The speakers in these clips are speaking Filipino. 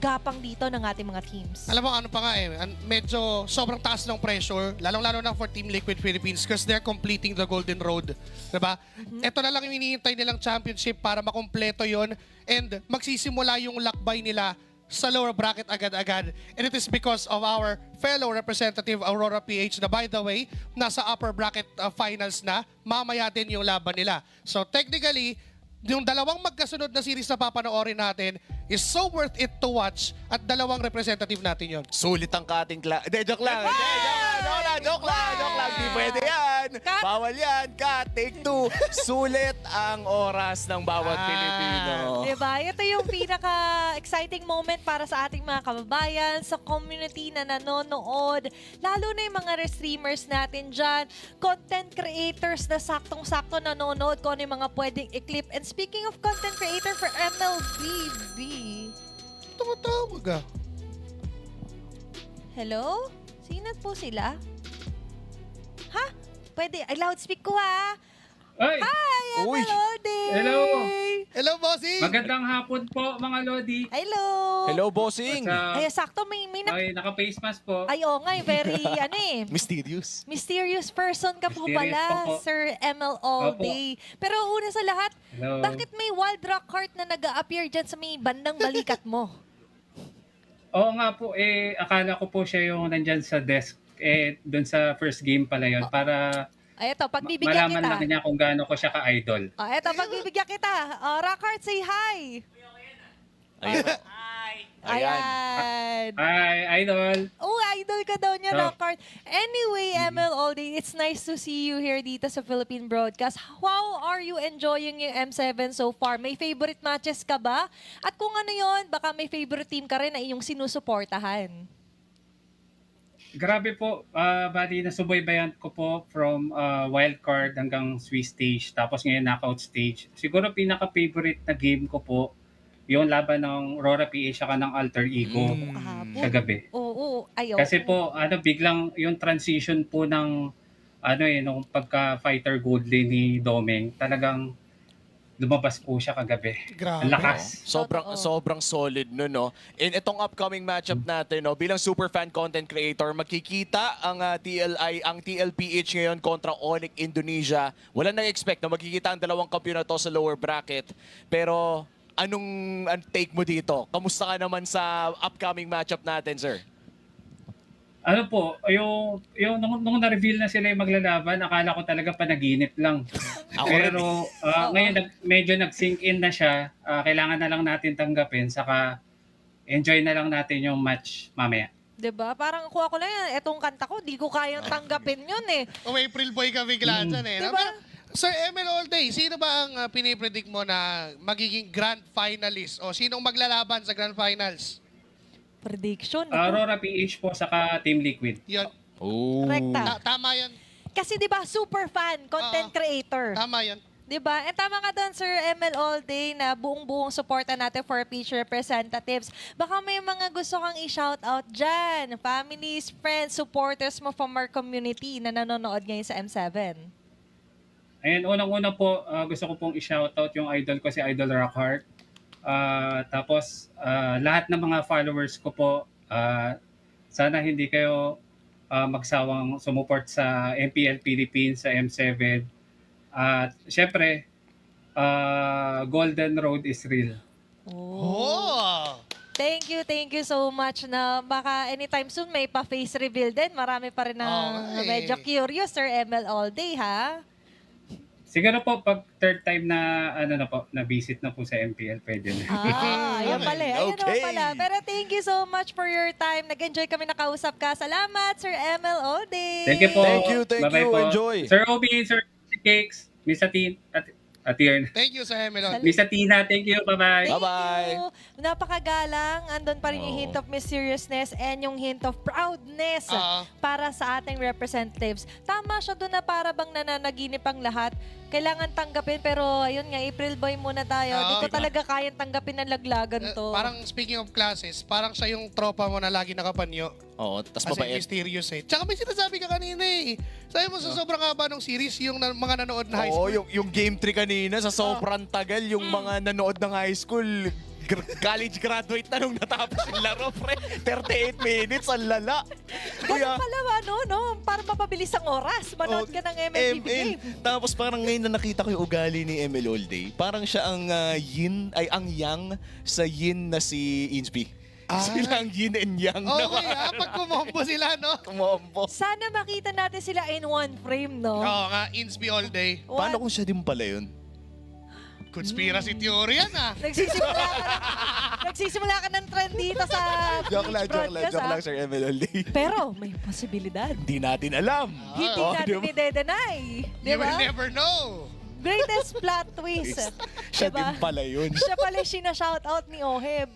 gapang dito ng ating mga teams. Alam mo, ano pa nga medyo sobrang taas ng pressure, lalong-lalo na for Team Liquid Philippines because they're completing the Golden Road. Diba? Ito na lang yung hinihintay nilang championship para makumpleto yon and magsisimula yung lakbay nila sa lower bracket agad-agad. And it is because of our fellow representative Aurora PH na, by the way, nasa upper bracket finals na, mamaya din yung laban nila. So technically, yung dalawang magkasunod na series na papanoorin natin is so worth it to watch at dalawang representative natin yon. Sulit ang cutting class. Hindi, joke lang. Joke lang. Di pwede yan. Cut. Bawal yan. Cut. Take two. Sulit ang oras ng bawat Pilipino. Diba? Ito yung pinaka-exciting moment para sa ating mga kababayan, sa community na nanonood, lalo na yung mga streamers natin dyan, content creators na saktong-sakto nanonood kung ano yung mga pwedeng i-clip. And speaking of content creator for MLBB, Tumatawag ah. hello? Sino po sila? Ha? Pwede. Ay, loudspeak ko ha. Ay! Hi, Uy. Lodi! Hello. Hello, bossy! Magandang hapon po, mga Lodi. Hello! Hello, bossing. Ay, sakto, may Okay, naka-face mask po. Ay, oo nga, very, Mysterious. mysterious person ka po Mysterious pala, po po. Sir ML All Opo. Day. Pero una sa lahat, Hello. bakit may wild rock heart na nag-a-appear dyan sa may bandang balikat mo? Oo nga po, akala ko po siya yung nandyan sa desk. Doon sa first game pala yon para Ay, eto, pagbibigyan malaman lang kita. niya kung gaano ko siya ka-idol. Oh, eto, pagbibigyan kita. Rock heart, say hi! Ayan. Ayan. Hi, idol! Oh, idol ka daw niya, So, Lockhart. Anyway, ML All Day, it's nice to see you here dito sa Philippine Broadcast. How are you enjoying yung M7 so far? May favorite matches ka ba? At kung ano yon, baka may favorite team ka rin na iyong sinusuportahan. Grabe po, bali nasubaybayan ko po from wildcard hanggang Swiss stage, tapos ngayon knockout stage. Siguro pinaka-favorite na game ko po, yung laban ng Aurora PH saka ng Alter Ego Kahapon. kagabi. Oo, ayaw. Kasi po, biglang yung transition po ng nung pagka-fighter gold lane ni Domeng, talagang lumabas po siya kagabi. Grabe. Ang lakas. Sobrang solid no, no? In itong upcoming matchup natin, no, bilang super fan content creator, magkikita ang TLPH ngayon kontra Onyx Indonesia. Wala nag-expect na magkikita ang dalawang kampiyon na to sa lower bracket. Pero anong take mo dito? Kamusta ka naman sa upcoming matchup natin, sir? Ano po, nung na-reveal na sila yung maglalaban, akala ko talaga panaginip lang. Ako Pero ngayon medyo nag-sink in na siya. Kailangan na lang natin tanggapin, saka enjoy na lang natin yung match mamaya. Diba? Parang kuha ko lang yan. Etong kanta ko, di ko kayang tanggapin yun eh. Oh, April boy ka bigla dyan eh. Diba? Pero, Sir ML All Day, sino ba ang pinipredict mo na magiging grand finalist? O sinong maglalaban sa grand finals? Prediction. Aurora PH po, saka Team Liquid. Yun. Oh. Rekta. Tama yan. Kasi 'di ba super fan, content creator. Tama yan. 'Di ba? Tama ka doon Sir ML All Day na buong-buong suporta natin for PH representatives. Baka may mga gusto kang i-shout out diyan, families, friends, supporters mo from our community na nanonood ngayon sa M7. Ayan, unang-una po, gusto ko pong i-shoutout yung idol ko, si Idol Rockheart. Tapos, lahat ng mga followers ko po, sana hindi kayo magsawang sumuport sa MPL Philippines, sa M7. At syempre, Golden Road is real. Oh! Thank you so much na baka anytime soon may pa-face reveal din. Marami pa rin na Okay. medyo curious Sir ML All Day ha. Siguro po, pag third time na, na visit na po sa MPL, pwede na. Ayun pala. Ayun Okay. pala. Pero thank you so much for your time. Nag-enjoy kami nakausap ka. Salamat, Sir ML All Day. Thank you po. Thank you. Bye-bye You. po. Enjoy. Sir Obi, Sir Cakes, Miss Atin, Atiern. Thank you, Sir ML All Day. Miss Atina, thank you. Bye-bye. Thank Bye-bye. you. Napakagalang. Andun pa rin yung Oo. hint of mysteriousness and yung hint of proudness para sa ating representatives. Tama siya doon na para bang nananaginip ang lahat. Kailangan tanggapin pero ayun nga, April boy muna tayo. Di ko diba? talaga kayang tanggapin ng laglagan to. Parang speaking of classes, parang siya yung tropa mo na lagi nakapanyo. Oo, tas Kasi mabait. mysterious eh. Tsaka may sinasabi ka kanina eh. Sabi mo sa sobrang haba ng series, yung mga nanood na high Oo, school. yung game 3 kanina, sa sobrang tagal, yung mga nanood ng high school, college graduate na nung natapos yung laro, pre. 38 minutes, ang lala. Ganun pala, no? Para mapabilis ang oras. Manood ka ng MLBB game. Tapos parang ngayon na nakita ko yung ugali ni ML All Day. Parang siya ang ang yang sa yin na si Inspi. Sila ang yin and yang na Okay, pag kumombo sila, no? kumombo. Sana makita natin sila in one frame, no? Oo nga, Insby all day. Paano kung siya din pala yun? Conspiracy theory yan, Nagsisimula ka ng trend dito sa Joke lang, broadcast, joke lang, Sir ML All Day. Pero may posibilidad. Hindi natin alam. Hindi natin i-deny. You will Diba? never know. Greatest plot twist. Siya Diba? din pala yun. Siya pala yung sinashoutout ni Oheb.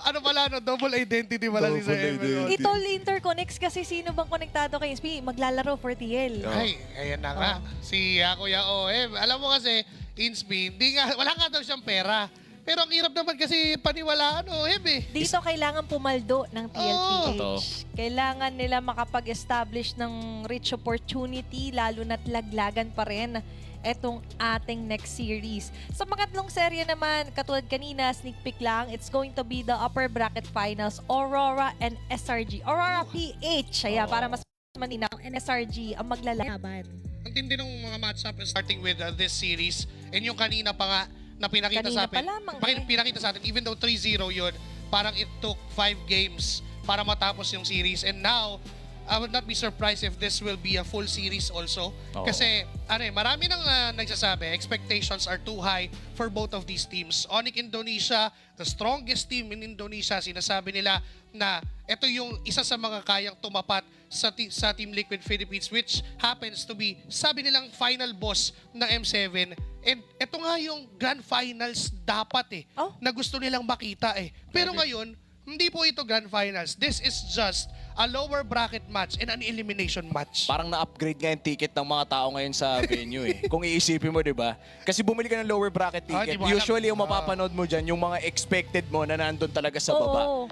Ano pala, no? Double identity pala si Double Sir Emil. identity. Ito interconnects kasi sino bang konektado kay Inspi? Maglalaro for TL. Ay, ayan na nga. Si Kuya Oem. Alam mo kasi, Insby, wala nga daw siyang pera. Pero ang hirap naman kasi paniwalaan, Oem eh. Dito kailangan pumaldo ng TLPH. Oo. Kailangan nila makapag-establish ng rich opportunity, lalo na't laglagan pa rin etong ating next series. Sa pangatlong serye naman, katulad kanina, sneak peek lang, it's going to be the upper bracket finals, Aurora and SRG. Aurora PH, para mas maninaw, and SRG ang maglalaban. Ang tindi ng mga matchup starting with this series. And yung kanina pa nga na pinakita Kanina sa atin. pa lamang Pinakita sa atin, even though 3-0 yun, parang it took 5 games para matapos yung series. And now, I would not be surprised if this will be a full series also. Oo. Kasi marami nang nagsasabi, expectations are too high for both of these teams. Onyx Indonesia, the strongest team in Indonesia, sinasabi nila na ito yung isa sa mga kayang tumapat sa Team Liquid Philippines, which happens to be, sabi nilang, final boss ng M7. And ito nga yung grand finals dapat na gusto nilang makita Pero ngayon, hindi po ito grand finals. This is just a lower bracket match and an elimination match. Parang na-upgrade nga yung ticket ng mga tao ngayon sa venue Kung iisipin mo, di ba? Kasi bumili ka ng lower bracket ticket. di mo alam. Usually, yung mapapanood mo dyan, yung mga expected mo na nandun talaga sa baba. Oo.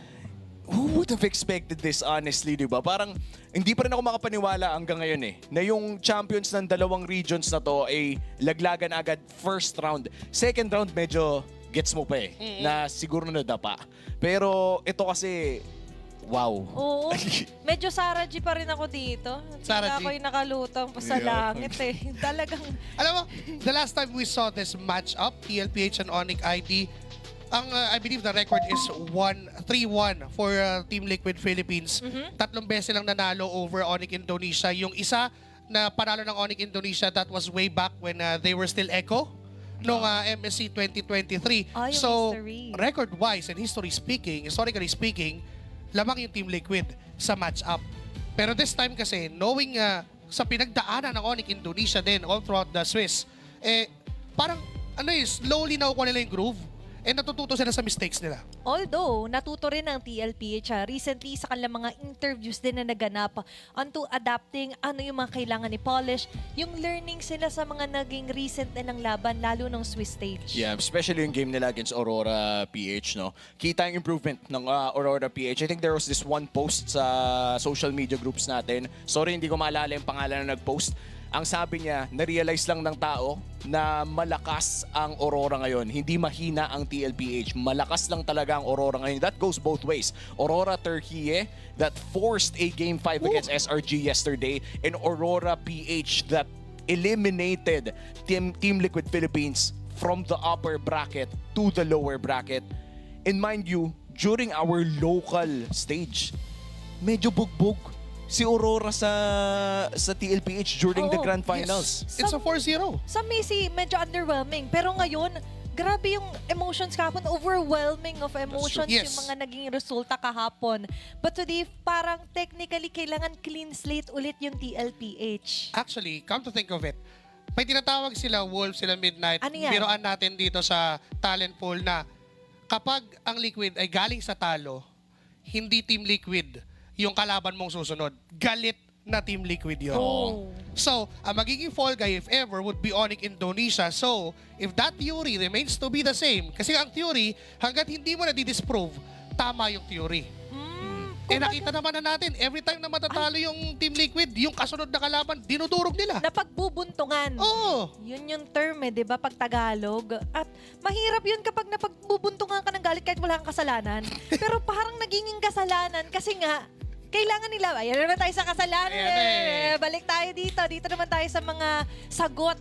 Who would have expected this, honestly, di ba? Parang hindi pa rin ako makapaniwala hanggang ngayon na yung champions ng dalawang regions na to ay laglagan agad first round. Second round, medyo gets mo pa na siguro nadapa. Pero ito kasi, wow. Oo. Medyo Sarah G pa rin ako dito. Sarah G. Ako yung nakalutang pa sa langit Talagang, Alam mo, the last time we saw this match-up, TLPH and Onyx ID, I believe the record is 3-1 for Team Liquid Philippines. Tatlong beses lang nanalo over Onyx Indonesia. Yung isa na panalo ng Onyx Indonesia, that was way back when they were still Echo noong MSC 2023. yung So, history. record-wise and historically speaking, lamang yung Team Liquid sa match-up. Pero this time kasi, knowing sa pinagdaanan ng Onyx Indonesia din all throughout the Swiss, parang slowly nakukuha nila yung groove and natututo sila sa mistakes nila. although, natuto rin ng TLPH recently sa kanilang mga interviews din na naganap onto adapting ano yung mga kailangan ni Polish, yung learning sila sa mga naging recent nilang laban, lalo ng Swiss stage. Yeah, especially yung game nila against Aurora PH, no? Kita yung improvement ng Aurora PH. I think there was this one post sa social media groups natin. Sorry, hindi ko maalala yung pangalan na nag-post. Ang sabi niya, na-realize lang ng tao na malakas ang Aurora ngayon. Hindi mahina ang TLPH. Malakas lang talaga ang Aurora ngayon. That goes both ways. Aurora Turkey that forced a Game 5 against SRG yesterday, and Aurora PH that eliminated Team Liquid Philippines from the upper bracket to the lower bracket. And mind you, during our local stage, medyo bugbog si Aurora sa TLPH during the Oo. Grand Finals. It's a 4-0. Sa Messi, medyo underwhelming. Pero ngayon, grabe yung emotions kahapon. Overwhelming of emotions Yes. yung mga naging resulta kahapon. But today, parang technically, kailangan clean slate ulit yung TLPH. Actually, come to think of it, may tinatawag sila Wolves, sila Midnight. Ano yan? Biroan natin dito sa talent pool na kapag ang Liquid ay galing sa talo, hindi Team Liquid yung kalaban mong susunod. Galit na Team Liquid yun. Oh. So, ang magiging fall guy, if ever, would be Onyx Indonesia. So, if that theory remains to be the same, kasi ang theory, hanggat hindi mo na di-disprove, tama yung theory. nakita naman na natin, every time na matatalo yung Team Liquid, yung kasunod na kalaban, dinudurog nila. Na pagbubuntungan. Oo. Yun yung term di ba, pag Tagalog. At mahirap yun kapag napagbubuntungan ka ng galit kahit wala kang kasalanan. Pero parang naging kasalanan kasi nga, kailangan nila, ayan naman tayo sa kasalanan. Ayan Balik tayo dito. Dito naman tayo sa mga sagot.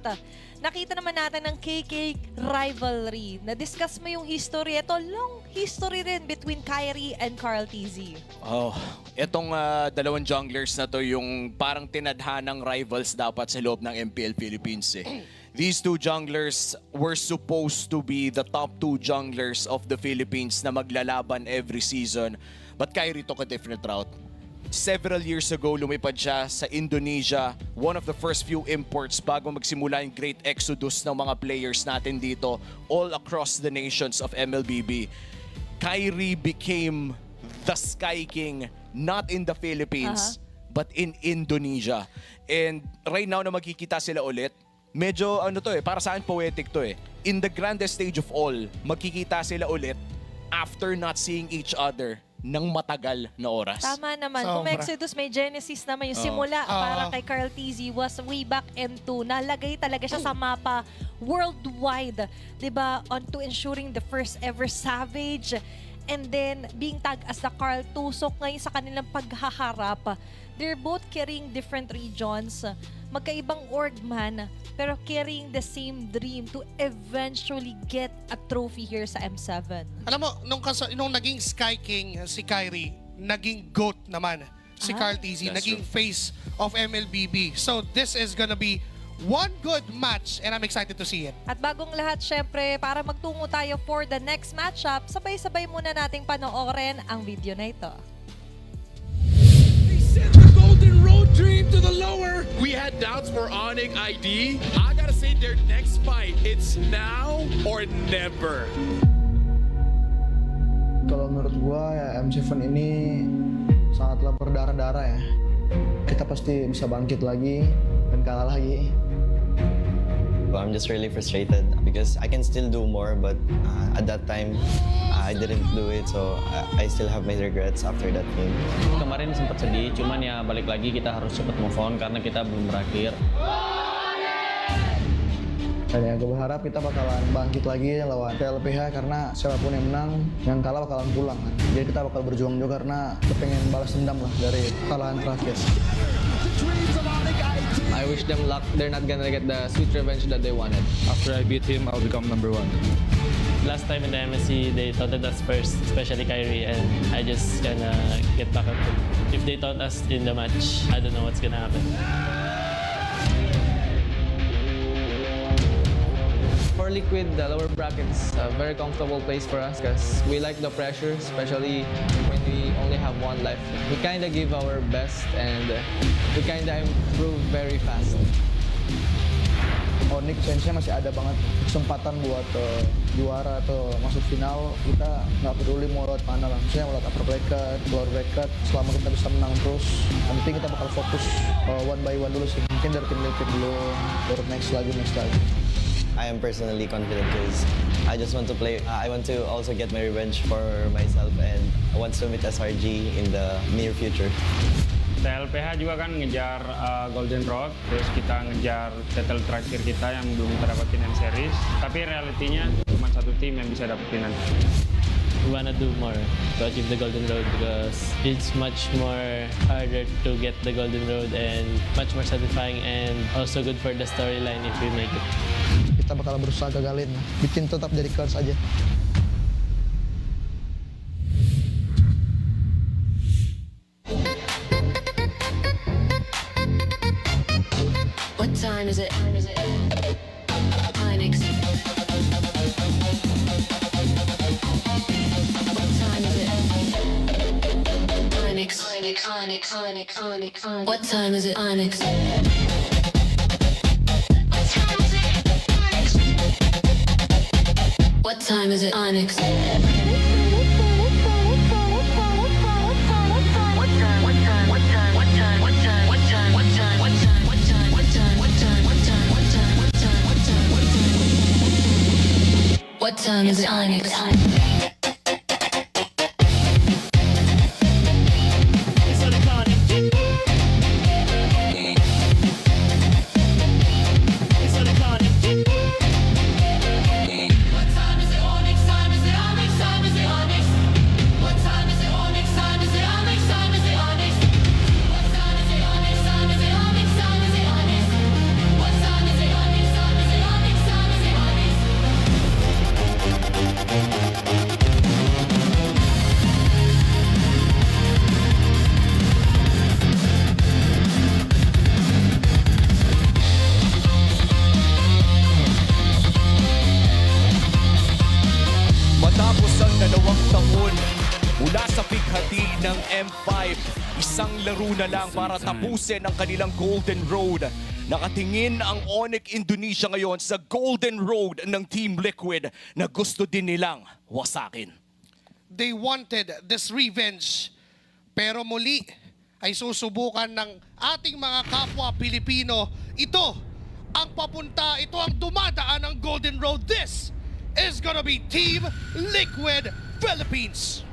Nakita naman natin ng KK rivalry. Na-discuss mo yung history. Ito, long history rin between Kyrie and Carl TZ. Oh, etong dalawang junglers na to yung parang tinadhanang rivals dapat sa loob ng MPL Philippines eh. These two junglers were supposed to be the top 2 junglers of the Philippines na maglalaban every season. But Kyrie took a different route. Several years ago, lumipad siya sa Indonesia, one of the first few imports bago magsimula yung great exodus ng mga players natin dito all across the nations of MLBB. Kyrie became the Sky King not in the Philippines but in Indonesia. And right now na magkikita sila ulit, medyo para sa akin poetic to eh. In the grandest stage of all, magkikita sila ulit after not seeing each other ng matagal na oras. Tama naman. Sobra. Kung may Exodus, may Genesis naman. Yung simula para kay Carl TZ was way back M2. Nalagay talaga siya sa mapa worldwide. Diba? On to ensuring the first ever Savage. And then, being tagged as the Carl Tusok ngayon sa kanilang paghaharap. They're both carrying different regions. Magkaibang org man, pero carrying the same dream to eventually get a trophy here sa M7. Alam mo, nung naging Sky King si Kyrie, naging GOAT naman si Carl TZ, That's naging true. face of MLBB. So this is gonna be one good match and I'm excited to see it. At bagong lahat, syempre, para magtungo tayo for the next matchup, sabay-sabay muna nating panoorin ang video na ito. Sent the Golden Road Dream to the lower. We had doubts for Onyx ID. I gotta say, their next fight, it's now or never. Kalau menurut gua ya M7 ini sangatlah berdarah-darah ya. Kita pasti bisa bangkit lagi dan kalah lagi. I'm just really frustrated because I can still do more, but at that time I didn't do it, so I still have my regrets after that game. Kemarin sempat sedih, cuman ya balik lagi kita harus cepat move on karena kita belum berakhir. Dan ya gue berharap kita bakalan bangkit lagi lawan TLPH karena siapapun yang menang, yang kalah bakalan pulang kan. Jadi kita bakal berjuang juga karena kita pengen balas dendam lah dari kekalahan terakhir. I wish them luck. They're not gonna get the sweet revenge that they wanted. After I beat him, I'll become #1. Last time in the MSC, they taunted us first, especially Kyrie, and I just gonna get back up. If they taunt us in the match, I don't know what's gonna happen. For Liquid, the lower brackets a very comfortable place for us because we like the pressure, especially when we only have one life. We kind of give our best and we kind of improve very fast. Onyx chance-nya masih ada banget kesempatan buat juara atau masuk final. Kita nggak peduli mau lewat mana lah, misalnya mau lewat upper bracket, lower bracket, selama kita bisa menang terus. Yang penting kita bakal fokus one by one dulu sih. Mungkin dari tim Liquid dulu, baru next lagi. I am personally confident because I just want to play. I want to also get my revenge for myself and I want to meet SRG in the near future. TLPH juga kan ngejar Golden Road, terus kita ngejar title terakhir kita yang belum kita dapetin M Series. Tapi realitinya cuma satu tim yang bisa dapetin nanti. We wanna do more to achieve the Golden Road because it's much more harder to get the Golden Road and much more satisfying and also good for the storyline if we make it. Kita bakal berusaha gagalin, bikin tetap jadi curse aja. What time is it? Onyx. What time is it? Onyx. What time is it? Onyx. What time is it? Onyx. What time is it? Onyx. sa bighati ng M5. Isang laro na lang para tapusin ang kanilang Golden Road. Nakatingin ang Onyx Indonesia ngayon sa Golden Road ng Team Liquid na gusto din nilang wasakin. They wanted this revenge. Pero muli ay susubukan ng ating mga kapwa Pilipino. Ito ang papunta, ito ang dumadaan ng Golden Road. This is gonna be Team Liquid Philippines.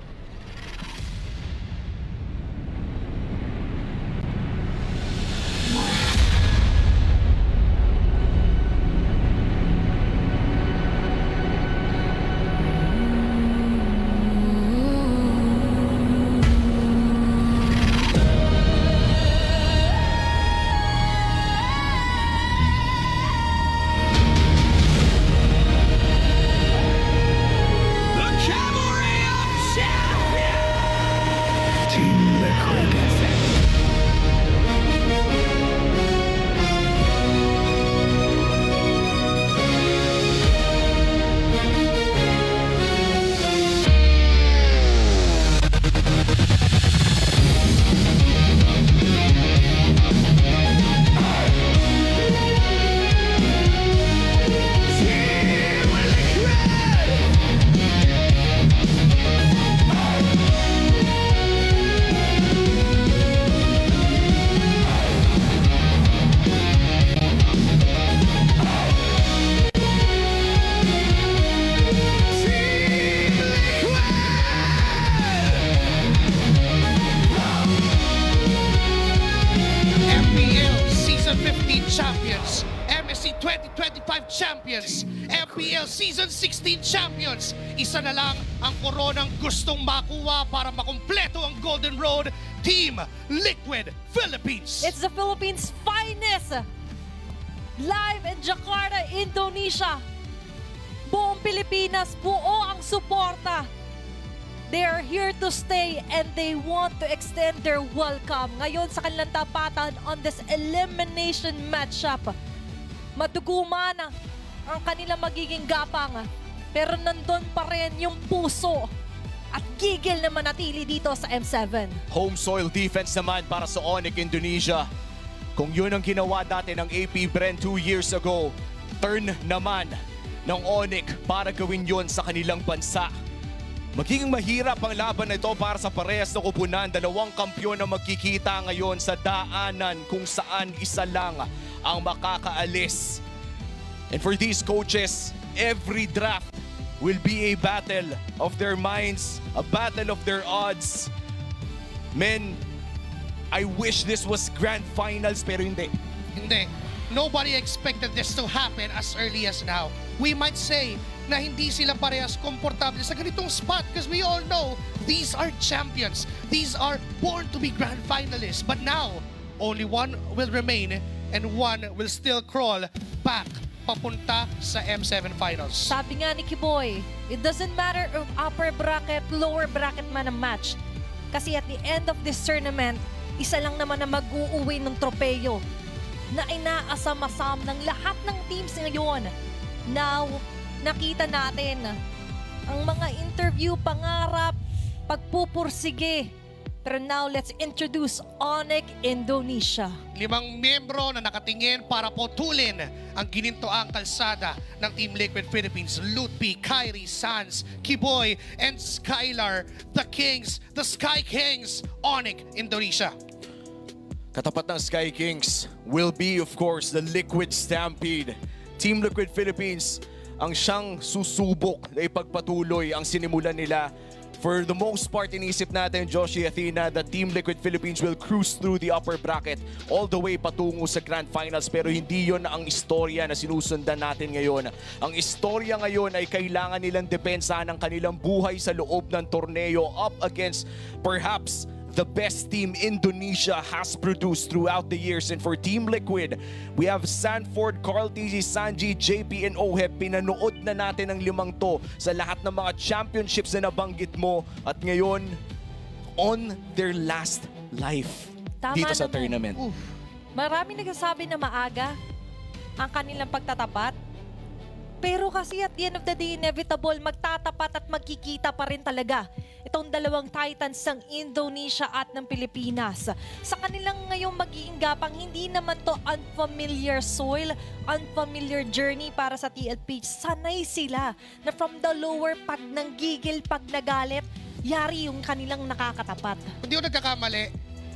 Champions, MSC 2025 Champions, MPL Season 16 Champions. Isa na lang ang koronang gustong makuha para makumpleto ang Golden Road, Team Liquid Philippines. It's the Philippines' finest! Live in Jakarta, Indonesia. Buong Pilipinas, buo ang suporta. They are here to stay and they want to extend their welcome ngayon sa kanilang tapatan on this elimination matchup. Maduguman ang kanilang magiging gapang, pero nandun pa rin yung puso at gigil na manatili dito sa M7. Home soil defense naman para sa Onyx Indonesia. Kung yun ang ginawa dati ng AP Bren 2 years ago, turn naman ng Onyx para gawin yun sa kanilang bansa. Magiging mahirap ang laban na ito para sa parehas na kupunan. Dalawang kampyon na magkikita ngayon sa daanan kung saan isa lang ang makakaalis. And for these coaches, every draft will be a battle of their minds, a battle of their odds. Men, I wish this was grand finals pero hindi. Hindi. Nobody expected this to happen as early as now. We might say na hindi sila parehas komportable sa ganitong spot because we all know these are champions. These are born to be grand finalists. But now, only one will remain and one will still crawl back papunta sa M7 Finals. Sabi nga ni Kiboy, it doesn't matter if upper bracket, lower bracket man ang match. Kasi at the end of this tournament, isa lang naman na mag-uuwi ng tropeyo na inaasam-asam ng lahat ng teams ngayon. Now, nakita natin ang mga interview, pangarap, pagpupursige. Pero now, let's introduce Onyx Indonesia. 5 miyembro na nakatingin para potulin ang ginintoang kalsada ng Team Liquid Philippines. Lutpi, Kyrie, Sans, Kiboy, and Skylar, the Kings, the Sky Kings, Onyx Indonesia. Katapat ng Sky Kings will be, of course, the Liquid Stampede. Team Liquid Philippines ang siyang susubok na ipagpatuloy ang sinimulan nila. For the most part, inisip natin, Joshi, Athena, that Team Liquid Philippines will cruise through the upper bracket all the way patungo sa Grand Finals. Pero hindi yon ang istorya na sinusundan natin ngayon. Ang istorya ngayon ay kailangan nilang depensahan ang kanilang buhay sa loob ng torneo up against perhaps the best team Indonesia has produced throughout the years. And for Team Liquid, we have Sanford, Carl TZ, Sanji, JP, and Oheb. Pinanood na natin ang 5 to sa lahat ng mga championships na nabanggit mo. At ngayon, on their last life dito sa tournament. Marami nagsasabi na maaga ang kanilang pagtatapat. Pero kasi at the end of the day, inevitable, magtatapat at magkikita pa rin talaga itong dalawang titans ng Indonesia at ng Pilipinas. Sa kanilang ngayong magiging gapang, hindi naman to unfamiliar soil, unfamiliar journey para sa TLPH. Sanay sila na from the lower, pag nanggigil, pag nagalit, yari yung kanilang nakakatapat. Hindi ko nagkakamali,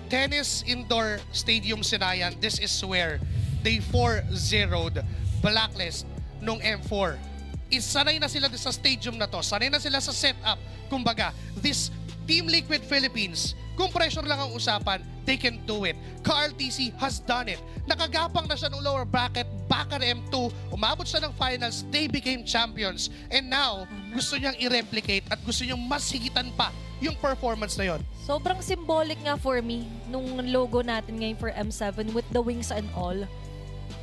Tennis Indoor Stadium Sinayan, this is where they 4-0'd Blacklist nung M4. Sanay na sila sa stadium na to. Sanay na sila sa setup. Kumbaga, this Team Liquid Philippines, kung pressure lang ang usapan, they can do it. Carl TC has done it. Nakagapang na siya ng lower bracket, baka na M2, umabot siya ng finals, they became champions. And now, gusto niyang i-replicate at gusto niyang mas higitan pa yung performance na yon. Sobrang symbolic nga for me nung logo natin ngayon for M7 with the wings and all.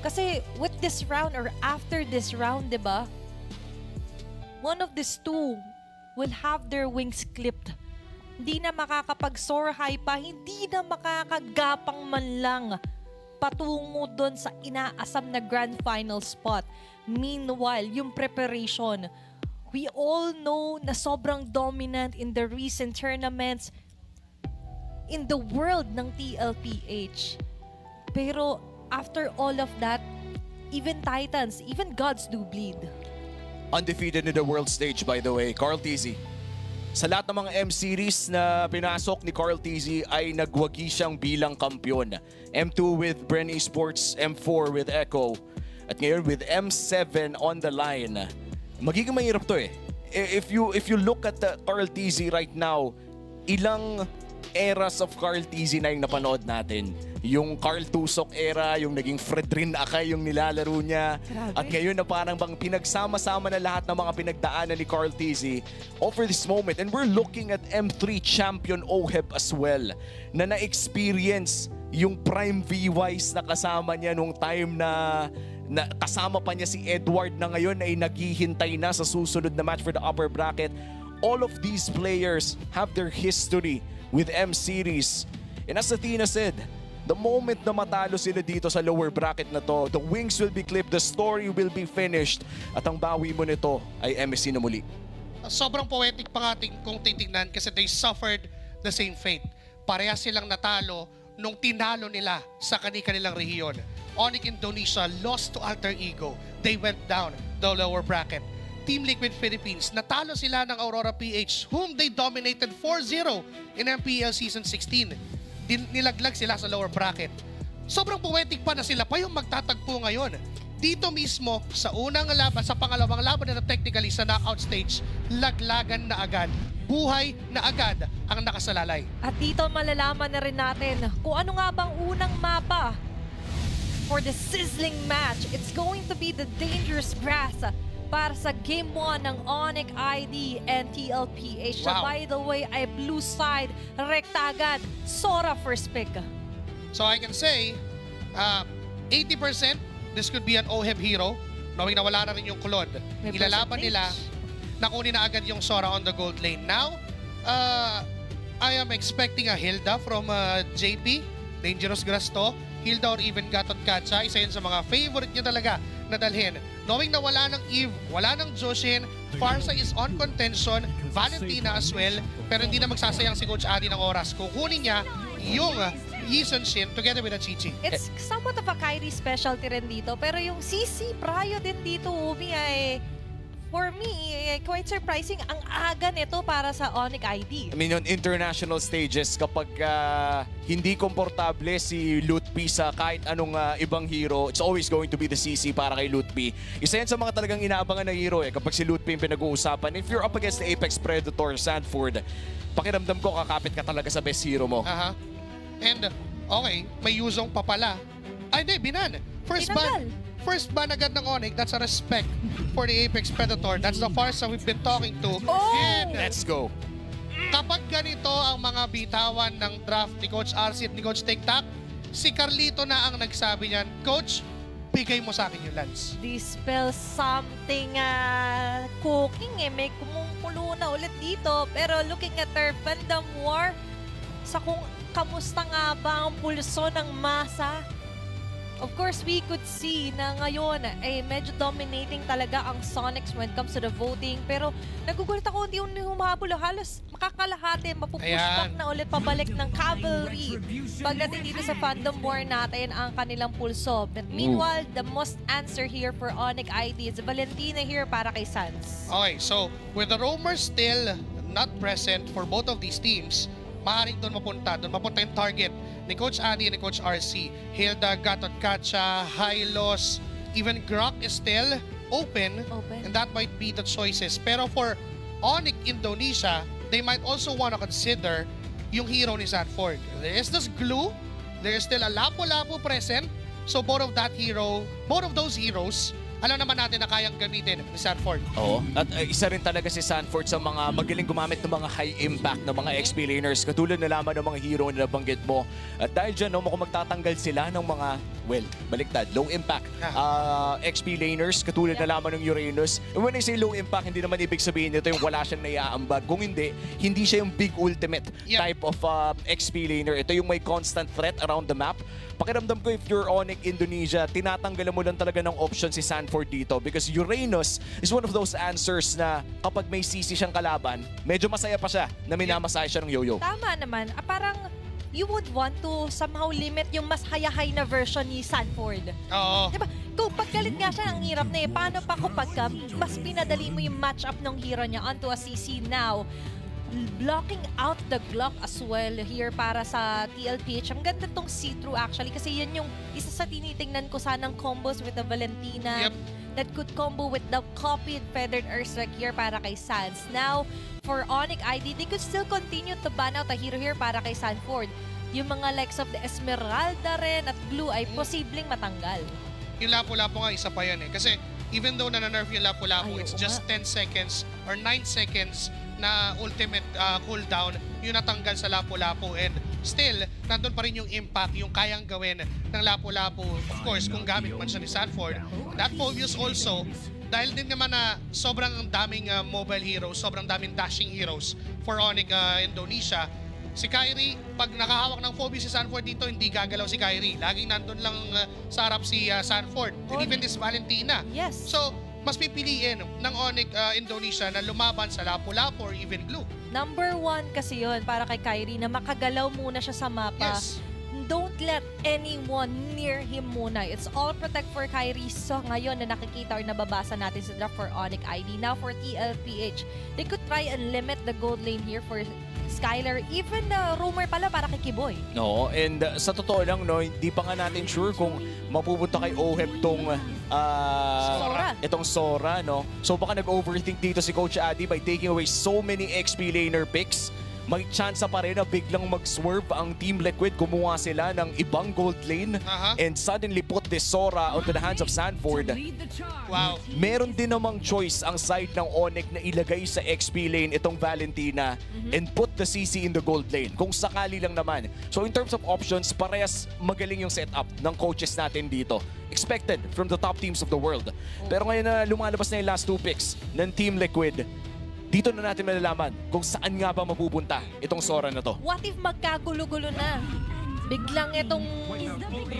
Kasi with this round or after this round, di ba? One of these two will have their wings clipped. Hindi na makakapag-soar high pa, hindi na makakagapang man lang patungo doon sa inaasam na grand final spot. Meanwhile, yung preparation, we all know na sobrang dominant in the recent tournaments in the world ng TLPH. Pero after all of that, even Titans, even gods do bleed. Undefeated in the world stage, by the way, Carl TZ. Sa lahat ng mga M-series na pinasok ni Carl TZ ay nagwagi siyang bilang kampyon. M2 with Bren Esports, M4 with Echo, at ngayon with M7 on the line. Magiging mahirap to eh. If you look at Carl TZ right now, ilang eras of Carl TZ na yung napanood natin. Yung Carl Tusok era, yung naging Fredrin Akay yung nilalaro niya. Grabe. At ngayon na parang bang pinagsama-sama na lahat ng mga pinagdaanan ni Carl TZ over this moment. And we're looking at M3 champion Oheb as well, na na-experience yung prime V-Wise na kasama niya nung time na kasama pa niya si Edward na ngayon ay naghihintay na sa susunod na match for the upper bracket. All of these players have their history with M-Series. And as Athena said, the moment na matalo sila dito sa lower bracket na to, the wings will be clipped, the story will be finished, at ang bawi mo nito ay MSC na muli. Sobrang poetic pa nga kung titignan kasi they suffered the same fate. Parehas silang natalo nung tinalo nila sa kanilang rehiyon. Onyx Indonesia lost to Alter Ego. They went down the lower bracket. Team Liquid Philippines, natalo sila ng Aurora PH, whom they dominated 4-0 in MPL Season 16. Nilaglag sila sa lower bracket. Sobrang poetic pa na sila pa yung magtatagpo ngayon. Dito mismo, sa unang laban, sa pangalawang laban na technically sa knockout stage, laglagan na agad. Buhay na agad ang nakasalalay. At dito malalaman na rin natin kung ano nga bang unang mapa for the sizzling match. It's going to be the Dangerous Brass para sa Game 1 ng Onyx ID and TLPH. Wow. By the way, ay blue side, rekta agad, Sora first pick. So I can say, 80% this could be an Oheb hero, knowing na wala na rin yung Kulod. May Ilalaban percentage. nila, nakunin na agad yung Sora on the gold lane. Now, I am expecting a Hilda from JP, Dangerous Grass to. Hilda or even Gatot Kacha, isa yun sa mga favorite niya talaga na dalhin. Knowing na wala ng Eve, wala ng Joshin, Farsa is on contention, Valentina as well, pero hindi na magsasayang si Coach Adi ng oras. Kukunin niya yung Yison Shin together with a Chichi. It's somewhat of a Kyrie specialty rin dito, pero yung CC Prayo din dito, Umi, ay for me, quite surprising. Ang aga nito para sa Onyx ID. I mean, on international stages, kapag hindi komportable si Lutpi sa kahit anong ibang hero, it's always going to be the CC para kay Lutpi. Isa yan sa mga talagang inaabangan na hero eh, kapag si Lutpi yung pinag-uusapan. If you're up against the Apex Predator, Sanford, pakiramdam ko kakapit ka talaga sa best hero mo. Aha. And, okay, may Yuzong pa pala. Ay, hindi, binan. First ban agad ng Onyx, that's a respect for the Apex Predator. That's the Farsa we've been talking to. And Let's go. kapag ganito ang mga bitawan ng draft ni Coach RC at ni Coach TikTok, si Carlito na ang nagsabi niyan, Coach, bigay mo sa akin yung lance. Dispel something cooking eh. May kumukulo na ulit dito. Pero looking at their fandom war, sa kung kamusta nga ba ang pulso ng masa, Of course, we could see na ngayon, medyo dominating talaga ang Sonics when it comes to the voting. Pero nagugulat ako, hindi humabol. Halos makakalahati, mapupushback na ulit pabalik ng Cavalry. Pagdating dito sa fandom war natin, ang kanilang pulso. But meanwhile, the most answer here for Onyx ID is Valentina here para kay Sans. Okay, so with the roamers still not present for both of these teams, maaaring doon mapunta yung target ni Coach Adi and ni Coach RC. Hilda, Gatot Kacha, Hylos, even Grok is still open, and that might be the choices. Pero for Onyx Indonesia, they might also want to consider yung hero ni Sanford. There is this Glue, there is still a Lapu-Lapu present, so both of those heroes, alam naman natin na kayang gamitin ni Sanford. Oo. At isa rin talaga si Sanford sa mga magaling gumamit ng mga high impact na mga XP laners. Katulad na lamang ng mga hero na nabanggit mo. At dahil dyan, kung magtatanggal sila ng mga, baliktad, low impact XP laners, katulad na lamang ng Uranus. And when I say low impact, hindi naman ibig sabihin nito yung wala siyang naiaambag. Kung hindi siya yung big ultimate type of XP laner. Ito yung may constant threat around the map. Pakiramdam ko if you're Onyx Indonesia, tinatanggalan mo lang talaga ng option si Sanford dito because Uranus is one of those answers na kapag may CC siyang kalaban, medyo masaya pa siya na minamasahe siya ng yo-yo. Tama naman. Parang you would want to somehow limit yung mas high na version ni Sanford. Oo. Diba? Kung paggalit nga siya, ang hirap na paano pa kapag mas pinadali mo yung matchup ng hero niya onto a CC now? Blocking out the Glock as well here para sa TLPH. Ang ganda tong see-through actually kasi yan yung isa sa tinitingnan ko sanang combos with the Valentina that could combo with the copied Feathered Earthstrike here para kay Sans. Now, for Onyx ID, they could still continue to ban out a hero here para kay Sanford. Yung mga likes of the Esmeralda rin at Blue ay posibleng matanggal. Yung Lapu-Lapu nga, isa pa yan Kasi even though na-nerf yung Lapu-Lapu, it's just 10 seconds or 9 seconds na ultimate cooldown yung natanggal sa Lapu-Lapu, and still nandun pa rin yung impact, yung kayang gawin ng Lapu-Lapu, of course kung gamit man siya ni Sanford. That Phobius also, dahil din naman na sobrang daming mobile heroes, sobrang daming dashing heroes for Onyx Indonesia. Si Kyrie, pag nakahawak ng Phobius si Sanford dito, hindi gagalaw si Kyrie. Laging nandun lang sa harap si Sanford. And even this Valentina. Yes. So, mas pipiliin ng Onyx Indonesia na lumaban sa Lapu-Lapu or even Glue. Number 1 kasi yun para kay Kyrie na makagalaw muna siya sa mapa. Yes. Don't let anyone near him muna. It's all protect for Kyrie. So ngayon na nakikita or nababasa natin sa draft for Onyx ID. Now for TLPH, they could try and limit the gold lane here for Skylar. Even the rumor pala para kay Kiboy. No, and sa totoo lang, hindi pa nga natin sure kung mapupunta kay Oheb tong itong Sora, no? So baka nag-overthink dito si Coach Adi by taking away so many XP laner picks. May chance pa rin na biglang mag-swerve ang Team Liquid. Gumawa sila ng ibang gold lane and suddenly put this Sora onto the hands of Sanford. Wow. Meron din namang choice ang side ng Onyx na ilagay sa XP lane itong Valentina and put the CC in the gold lane kung sakali lang naman. So in terms of options, parehas magaling yung setup ng coaches natin dito. Expected from the top teams of the world. Pero ngayon na lumalabas na yung last 2 picks ng Team Liquid, dito na natin malalaman kung saan nga ba mapupunta itong Sora na to. What if magkagulo-gulo na? Biglang itong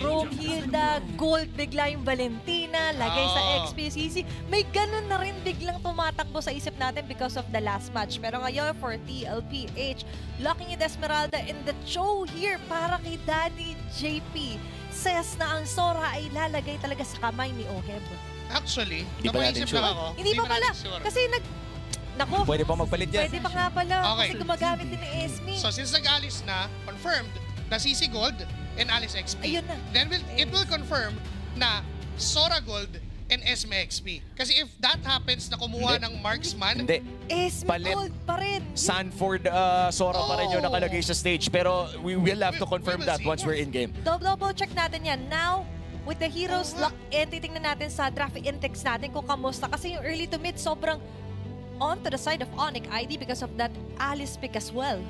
Rogue Hilda, Gold, bigla yung Valentina, lagay sa XPCC. May ganun na rin biglang tumatakbo sa isip natin because of the last match. Pero ngayon for TLPH, locking it Esmeralda in the show here para kay Daddy JP. Says na ang Sora ay lalagay talaga sa kamay ni Oheb. Actually, Di ba natin napaisip sure? lang ako. Hindi pa pala. natin sure. Kasi Nako, Pwede pa magpalit yan. pwede pa nga pala. Okay. Kasi gumagamit din ni Esme. So since nag-alis na, confirmed na CC Gold and Alice XP. Ayun na. Then it will confirm na Sora Gold and Esme XP. Kasi if that happens na kumuha ng marksman, Hindi. Esme Palit. Gold pa rin. Sanford Sora pa rin yung nakalagay sa stage. Pero we will have to confirm will that see. once we're in game. Double check natin yan. Now, with the heroes lock in, titingnan natin sa draft index natin kung kamusta. Kasi yung early to mid, sobrang on to the side of Onyx ID because of that Alice pick as well.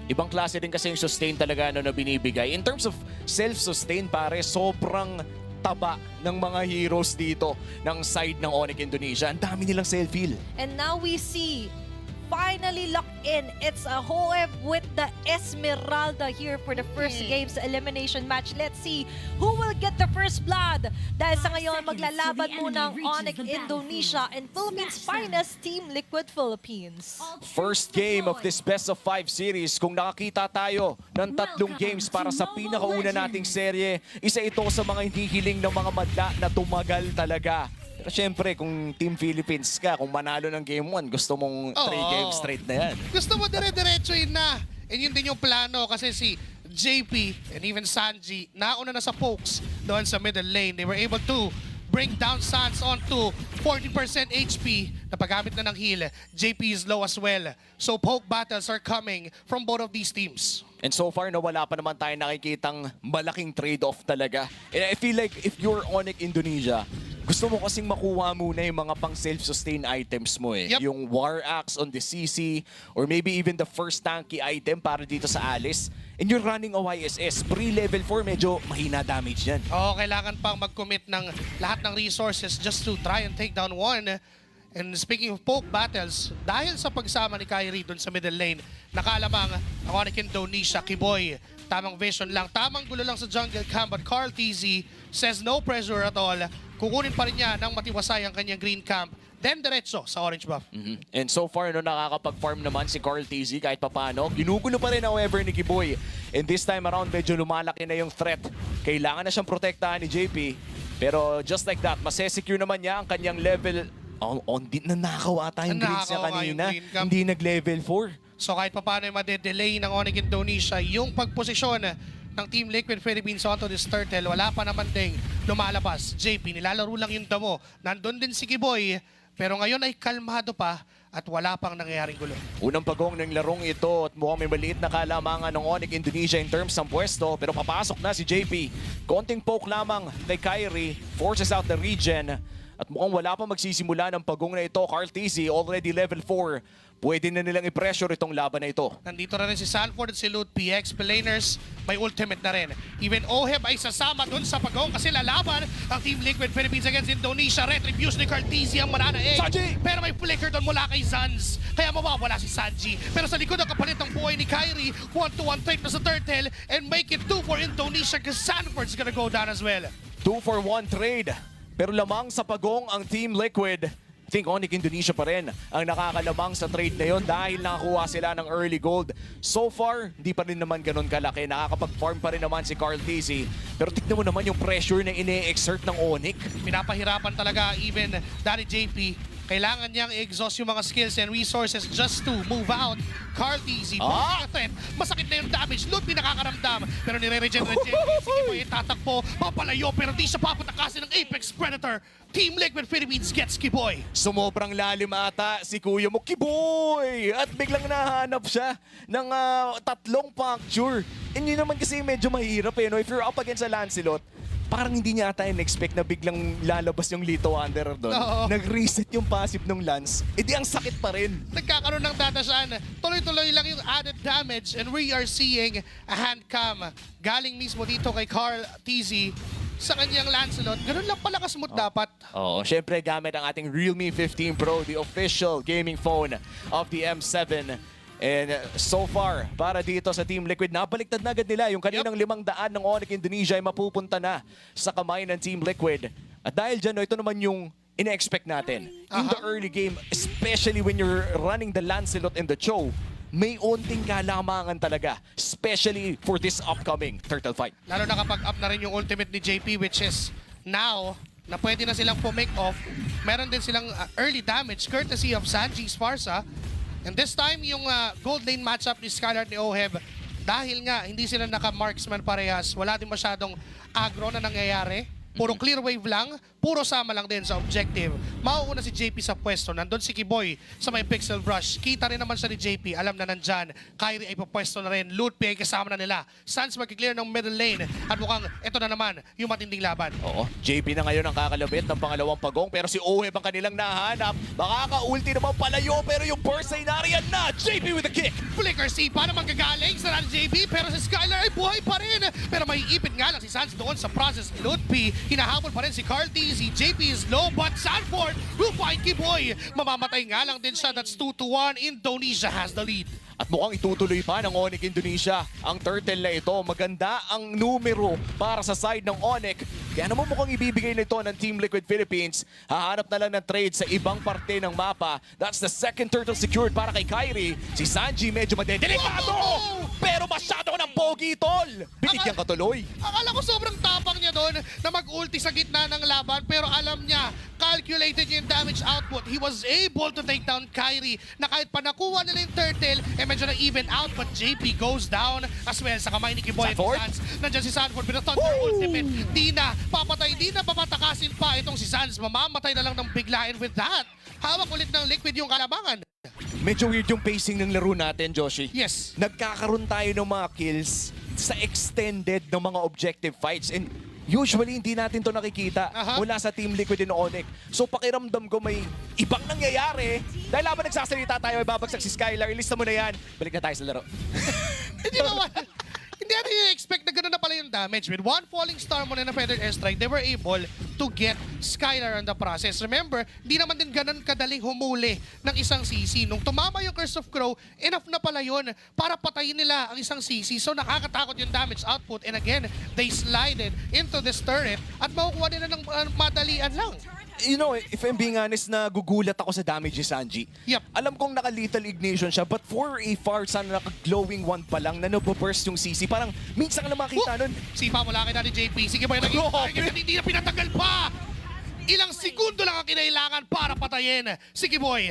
Ibang klase din kasi yung sustain talaga na binibigay. In terms of self-sustain, pare, sobrang taba ng mga heroes dito ng side ng Onyx Indonesia. Ang dami nilang self-heal. And now we see finally locked in. It's a Hoeb with the Esmeralda here for the first game's elimination match. Let's see who will get the first blood. Dahil sa ngayon, maglalaban muna ang Onyx Indonesia and Philippines' finest Team Liquid Philippines. First game of this best of 5 series. Kung nakakita tayo ng 3 games para sa pinakauna nating serye, isa ito sa mga hindi hiling ng mga madla na tumagal talaga. Pero syempre, kung Team Philippines ka, kung manalo ng game 1, gusto mong 3 games straight na yan. Gusto mo dire-diretsuin na. And yun din yung plano kasi si JP and even Sanji, nauna na sa pokes doon sa middle lane. They were able to bring down Sans onto 40% HP na paggamit na ng heal. JP is low as well. So poke battles are coming from both of these teams. And so far, wala pa naman tayo nakikitang malaking trade-off talaga. And I feel like if you're Onyx Indonesia, gusto mo kasing makuha muna yung mga pang self-sustain items mo eh. Yep. Yung War Axe on the CC, or maybe even the first tanky item para dito sa Alice. And you're running a YSS. Pre-level 4, medyo mahina damage yan. Oo, kailangan pang mag-commit ng lahat ng resources just to try and take down one. And speaking of poke battles, dahil sa pagsama ni Kyrie dun sa middle lane, nakalamang ang Onyx Indonesia, Kiboy. Tamang vision lang, tamang gulo lang sa jungle camp, but Carl TZ says no pressure at all. Kukunin pa rin niya ng matiwasay ang kanyang green camp. Then diretso sa orange buff. And so far, nakakapag-farm naman si Carl TZ kahit papano. Ginugulo pa rin, however, ni Kiboy. And this time around, medyo lumalaki na yung threat. Kailangan na siyang protektahan ni JP. Pero just like that, masesecure naman niya ang kanyang level. Nanakaw ata yung greens niya kanina. Hindi nag-level 4. So kahit paano ay madedelay ng Onyx Indonesia yung pagposisyon ng Team Liquid Philippines onto this turtle. Wala pa naman ding lumalabas. JP, nilalaro lang yung damo. Nandun din si Kiboy. Pero ngayon ay kalmado pa at wala pang nangyayaring gulo. Unang pagong ng larong ito at mukhang may maliit na kalamangan ng Onyx Indonesia in terms ng pwesto. Pero papasok na si JP. Konting poke lamang kay Kyrie. Forces out the regen. At mukhang wala pa magsisimula ng pagong na ito. Carl TZ already level 4. Pwede na nilang i-pressure itong laban na ito. Nandito na rin si Sanford at si Loot PX. Laners may ultimate na rin. Even Oheb ay sasama dun sa pagong kasi lalaban ang Team Liquid Philippines against Indonesia. Retribution ni Carl TZ ang manana Sanji! Pero may flicker doon mula kay Zanz. Kaya mawawala si Sanji. Pero sa likod ang kapalit ng buhay ni Kyrie. 1-to-1 trade na sa turtle and make it 2 for Indonesia because Sanford's gonna go down as well. 2-for-1 trade. Pero lamang sa pagong ang Team Liquid. I think Onyx Indonesia pa rin ang nakakalamang sa trade na yon dahil nakakuha sila ng early gold. So far, hindi pa rin naman ganun kalaki. Nakakapag-farm pa rin naman si Carl TZ. Pero tignan mo naman yung pressure na ine-exert ng Onyx. Pinapahirapan talaga even Daddy JP. Kailangan niyang i-exhaust yung mga skills and resources just to move out. Carl TZ, masakit na yung damage. Loot pinakakaramdam. Pero nire-regenerate JP. Sige mo, itatakbo, papalayo, pero di siya papatakasin ng Apex Predator. Team Liquid Philippines gets Kiboy. Sumobrang lalim ata si kuya mo, Kiboy! At biglang nahanap siya ng 3 puncture. And yun naman kasi medyo mahirap eh. No? If you're up against a Lancelot, parang hindi niya ata in-expect na biglang lalabas yung Lito Wanderer doon. Nag-reset yung passive ng Lance. E di ang sakit pa rin. Nagkakaroon ng datasyan. Tuloy-tuloy lang yung added damage and we are seeing a hand cam galing mismo dito kay Carl TZ sa kanyang Lancelot. Ganun lang pala kasmooth dapat. Oo, syempre gamit ang ating Realme 15 Pro, the official gaming phone of the M7. And so far, para dito sa Team Liquid, nabaliktad na agad nila. Yung kaninang 500 ng Onyx Indonesia ay mapupunta na sa kamay ng Team Liquid. At dahil dyan, ito naman yung ine-expect natin. In the early game, especially when you're running the Lancelot and the Cho, may onting kalamangan talaga. Especially for this upcoming turtle fight. Lalo na kapag up na rin yung ultimate ni JP, which is now na pwede na silang po-make off. Meron din silang early damage courtesy of Sanji Sparsa. And this time, yung gold lane matchup ni Skylar ni Oheb, dahil nga hindi sila naka-marksman parehas, wala din masyadong aggro na nangyayari. Puro clear wave lang, puro sama lang din sa objective. Mauuna si JP sa pwesto, nandun si Kiboy sa may pixel brush. Kita rin naman siya ni JP, alam na nandyan. Kyrie ay papwesto na rin, Loot P ay kasama na nila. Sans mag-clear ng middle lane at mukhang ito na naman yung matinding laban. Oo, JP na ngayon ang kakalabit ng pangalawang pagong pero si Oheb ang kanilang nahanap. Makaka-ulti naman palayo pero yung burst ay nariyan na. JP with a kick. Flicker C, paano manggagaling sa JP pero si Skylar ay buhay pa rin. Pero may ipit nga lang si Sans doon sa process. Loot P Hinahabol pa rin si Carty, si JP is low, but Sanford will find Kiboy. Mamamatay nga lang din siya. That's 2-1. Indonesia has the lead. At mukhang itutuloy pa ng Onyx Indonesia ang turtle na ito. Maganda ang numero para sa side ng Onyx. Kaya naman mukhang ibibigay nito ng Team Liquid Philippines. Hahanap na lang ng trade sa ibang parte ng mapa. That's the second turtle secured para kay Kyrie. Si Sanji medyo madedelikado! Pero masyado ng pogi, tol! Binigyan ka tuloy. Akala ko sobrang tapang niya doon na mag-ulti sa gitna ng laban, pero alam niya, calculated niya yung damage output. He was able to take down Kyrie na kahit pa nakuha nila yung turtle, medyo na-even out, but JP goes down as well sa kamay ni Kiboy. Nandiyan si Sanford with a Thunder Ultimate. Di na papatay, di na papatakasin pa itong si Sans. Mamamatay na lang ng biglain with that. Hawak ulit ng Liquid yung kalabangan. Medyo weird yung pacing ng laro natin, Joshi. Yes. Nagkakaroon tayo ng mga kills sa extended ng mga objective fights. And usually, hindi natin to nakikita mula sa Team Liquid and Onyx. So pakiramdam ko may ibang nangyayari. Dahil habang nagsasalita tayo, may babagsak si Skylar. Ilista mo na yan. Balik na tayo sa laro. Hindi natin i-expect na gano'n na pala yung damage. With one falling star mo na feathered airstrike, they were able to get Skylar on the process. Remember, di naman din gano'n kadaling humuli ng isang CC. Nung tumama yung Curse of Crow, enough na pala yun para patayin nila ang isang CC. So nakakatakot yung damage output. And again, they slided into this turret at makukuha nila ng madalian lang. You know, if I'm being honest, nagugulat ako sa damage ni Sanji. Yep. Alam kong naka-lethal ignition siya, but for a far sana naka-glowing one pa lang na nababurst yung CC, parang minsan ka lang makita nun. Sipa mo lang kita ni JP. Sige ba yung naging target at hindi na pinatagal pa? Ilang segundo lang ang kinailangan para patayin si Kiboy.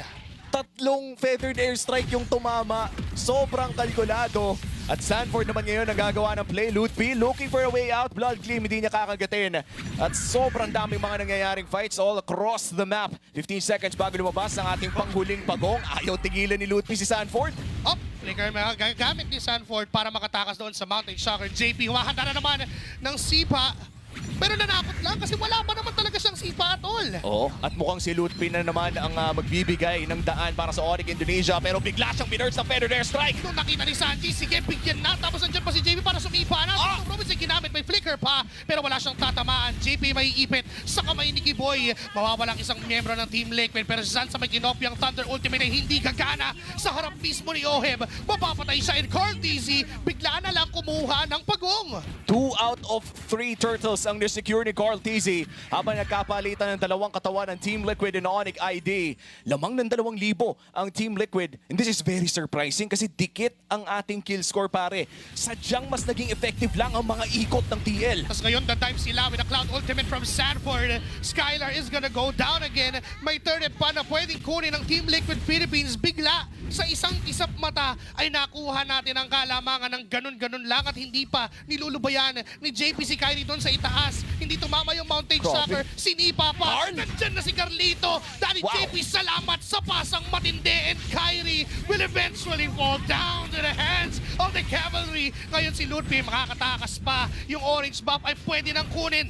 Tatlong feathered airstrike yung tumama. Sobrang kalkulado. At Sanford naman ngayon ang gagawa ng play. Lutpi looking for a way out. Blood Gleam hindi niya kakagatin. At sobrang daming mga nangyayaring fights all across the map. 15 seconds bago lumabas ang ating panghuling pagong. Ayaw tigilan ni Lutpi si Sanford. Flicker, gamit ni Sanford para makatakas doon sa Mountain Shocker. JP humahanda na naman ng sipa. Pero nanakot lang kasi wala pa naman talaga siyang sipa at all. Oo, at mukhang si Lutpi na naman ang magbibigay ng daan para sa Onyx Indonesia, pero bigla siyang binurst ng feathered airstrike. Nung nakita ni Sanji, sige, bigyan na. Tapos nandiyan pa si JP para sumipa na. Robinson ginamit, may flicker pa. Pero wala siyang tatamaan. JP may ipit sa kamay ni Kiboy. Mawawalang isang miyembro ng Team Liquid. Pero si Sansa may kinopyang Thunder Ultimate ay hindi gagana sa harap mismo ni Oheb. Mapapatay siya in Carl DZ. Bigla na lang kumuha ng pagong. 2 out of 3 turtles ang nisecure ni Carl TZ habang nagkapalitan ng dalawang katawan ng Team Liquid and Onyx ID. Lamang ng 2,000 ang Team Liquid. And this is very surprising kasi dikit ang ating kill score, pare. Sadyang mas naging effective lang ang mga ikot ng TL. Tapos ngayon, the time sila with a Cloud Ultimate from Sanford. Skylar is gonna go down again. May turret pa na pwedeng kunin ng Team Liquid Philippines. Bigla sa isang kisap mata ay nakuha natin ang kalamangan ng ganun-ganun lang at hindi pa nilulubayan ni JP si Kyrie doon sa itaas. Hindi tumama yung Mountain Shocker. Sinipa pa. Nandyan na si Carlito. Dahil JP, salamat sa pasang matindi. And Kyrie will eventually fall down to the hands of the cavalry. Ngayon si Lutpi makakatakas pa. Yung orange buff ay pwede nang kunin.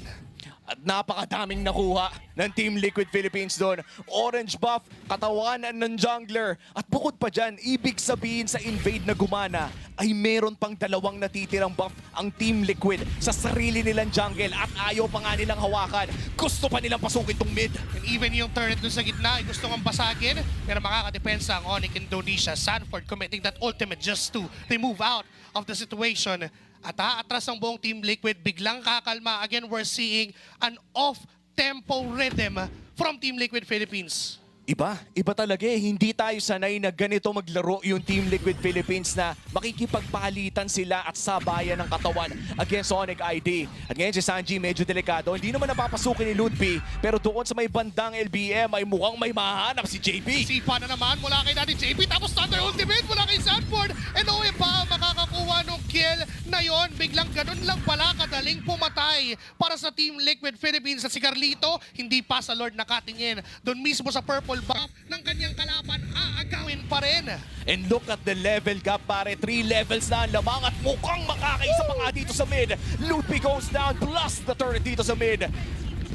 At napakadaming nakuha ng Team Liquid Philippines doon. Orange buff, katawanan ng jungler. At bukod pa dyan, ibig sabihin sa invade na gumana ay meron pang 2 natitirang buff ang Team Liquid sa sarili nilang jungle at ayaw pa nga nilang hawakan. Gusto pa nilang pasukin tong mid. And even yung turret doon sa gitna ay gusto nga basagin. Pero makakadepensa ang Onyx Indonesia. Sanford committing that ultimate just to move out of the situation. At aatras ang buong Team Liquid, biglang kakalma. Again, we're seeing an off-tempo rhythm from Team Liquid Philippines. Iba talaga eh. Hindi tayo sanay na ganito maglaro yung Team Liquid Philippines na makikipagpalitan sila at sabayan ng katawan against Onyx ID. At ngayon si Sanji medyo delikado. Hindi naman napapasukin ni Lutpi, pero doon sa may bandang LBM ay mukhang may mahanap si JP. Sipa na naman mula kay Daddy JP, tapos Thunder Ultimate mula kay Sanford. And Owe pa makakakuha ng kill na yon. Biglang ganun lang pala kadaling pumatay para sa Team Liquid Philippines. At si Carlito, hindi pa sa Lord nakatingin. Doon mismo sa purple buff ng kanyang kalaban, aagawin pa rin. And look at the level gap, pare. 3 levels na ang lamang at mukhang makakaisa pa nga dito sa mid. Lutpi goes down plus the turret dito sa mid.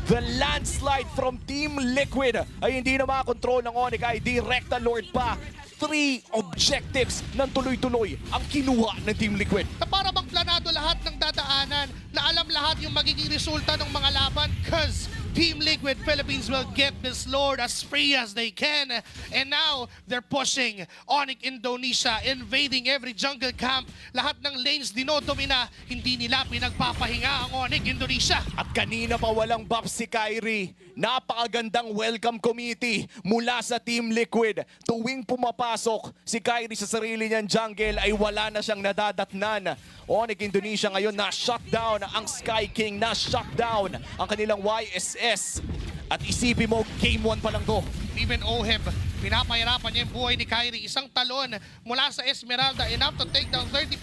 The landslide from Team Liquid ay hindi na makakontrol ng Onyx ID. Recta Lord pa. 3 objectives ng tuloy-tuloy ang kinuha ng Team Liquid. Na para bang planado lahat ng dadaanan, na alam lahat dapat yung magiging resulta ng mga laban because Team Liquid Philippines will get this Lord as free as they can. And now, they're pushing Onyx Indonesia, invading every jungle camp. Lahat ng lanes dinodomina, hindi nila pinagpapahinga ang Onyx Indonesia. At kanina pa walang buff si Kyrie. Napakagandang welcome committee mula sa Team Liquid. Tuwing pumapasok si Kyrie sa sarili niyang jungle ay wala na siyang nadadatnan. Onyx Indonesia ngayon na shutdown ang Sky King, na shutdown ang kanilang YSS. At isipin mo, game 1 pa lang to. Even Oheb, pinapahirapan niya yung buhay ni Kyrie. Isang talon mula sa Esmeralda, enough to take down 30%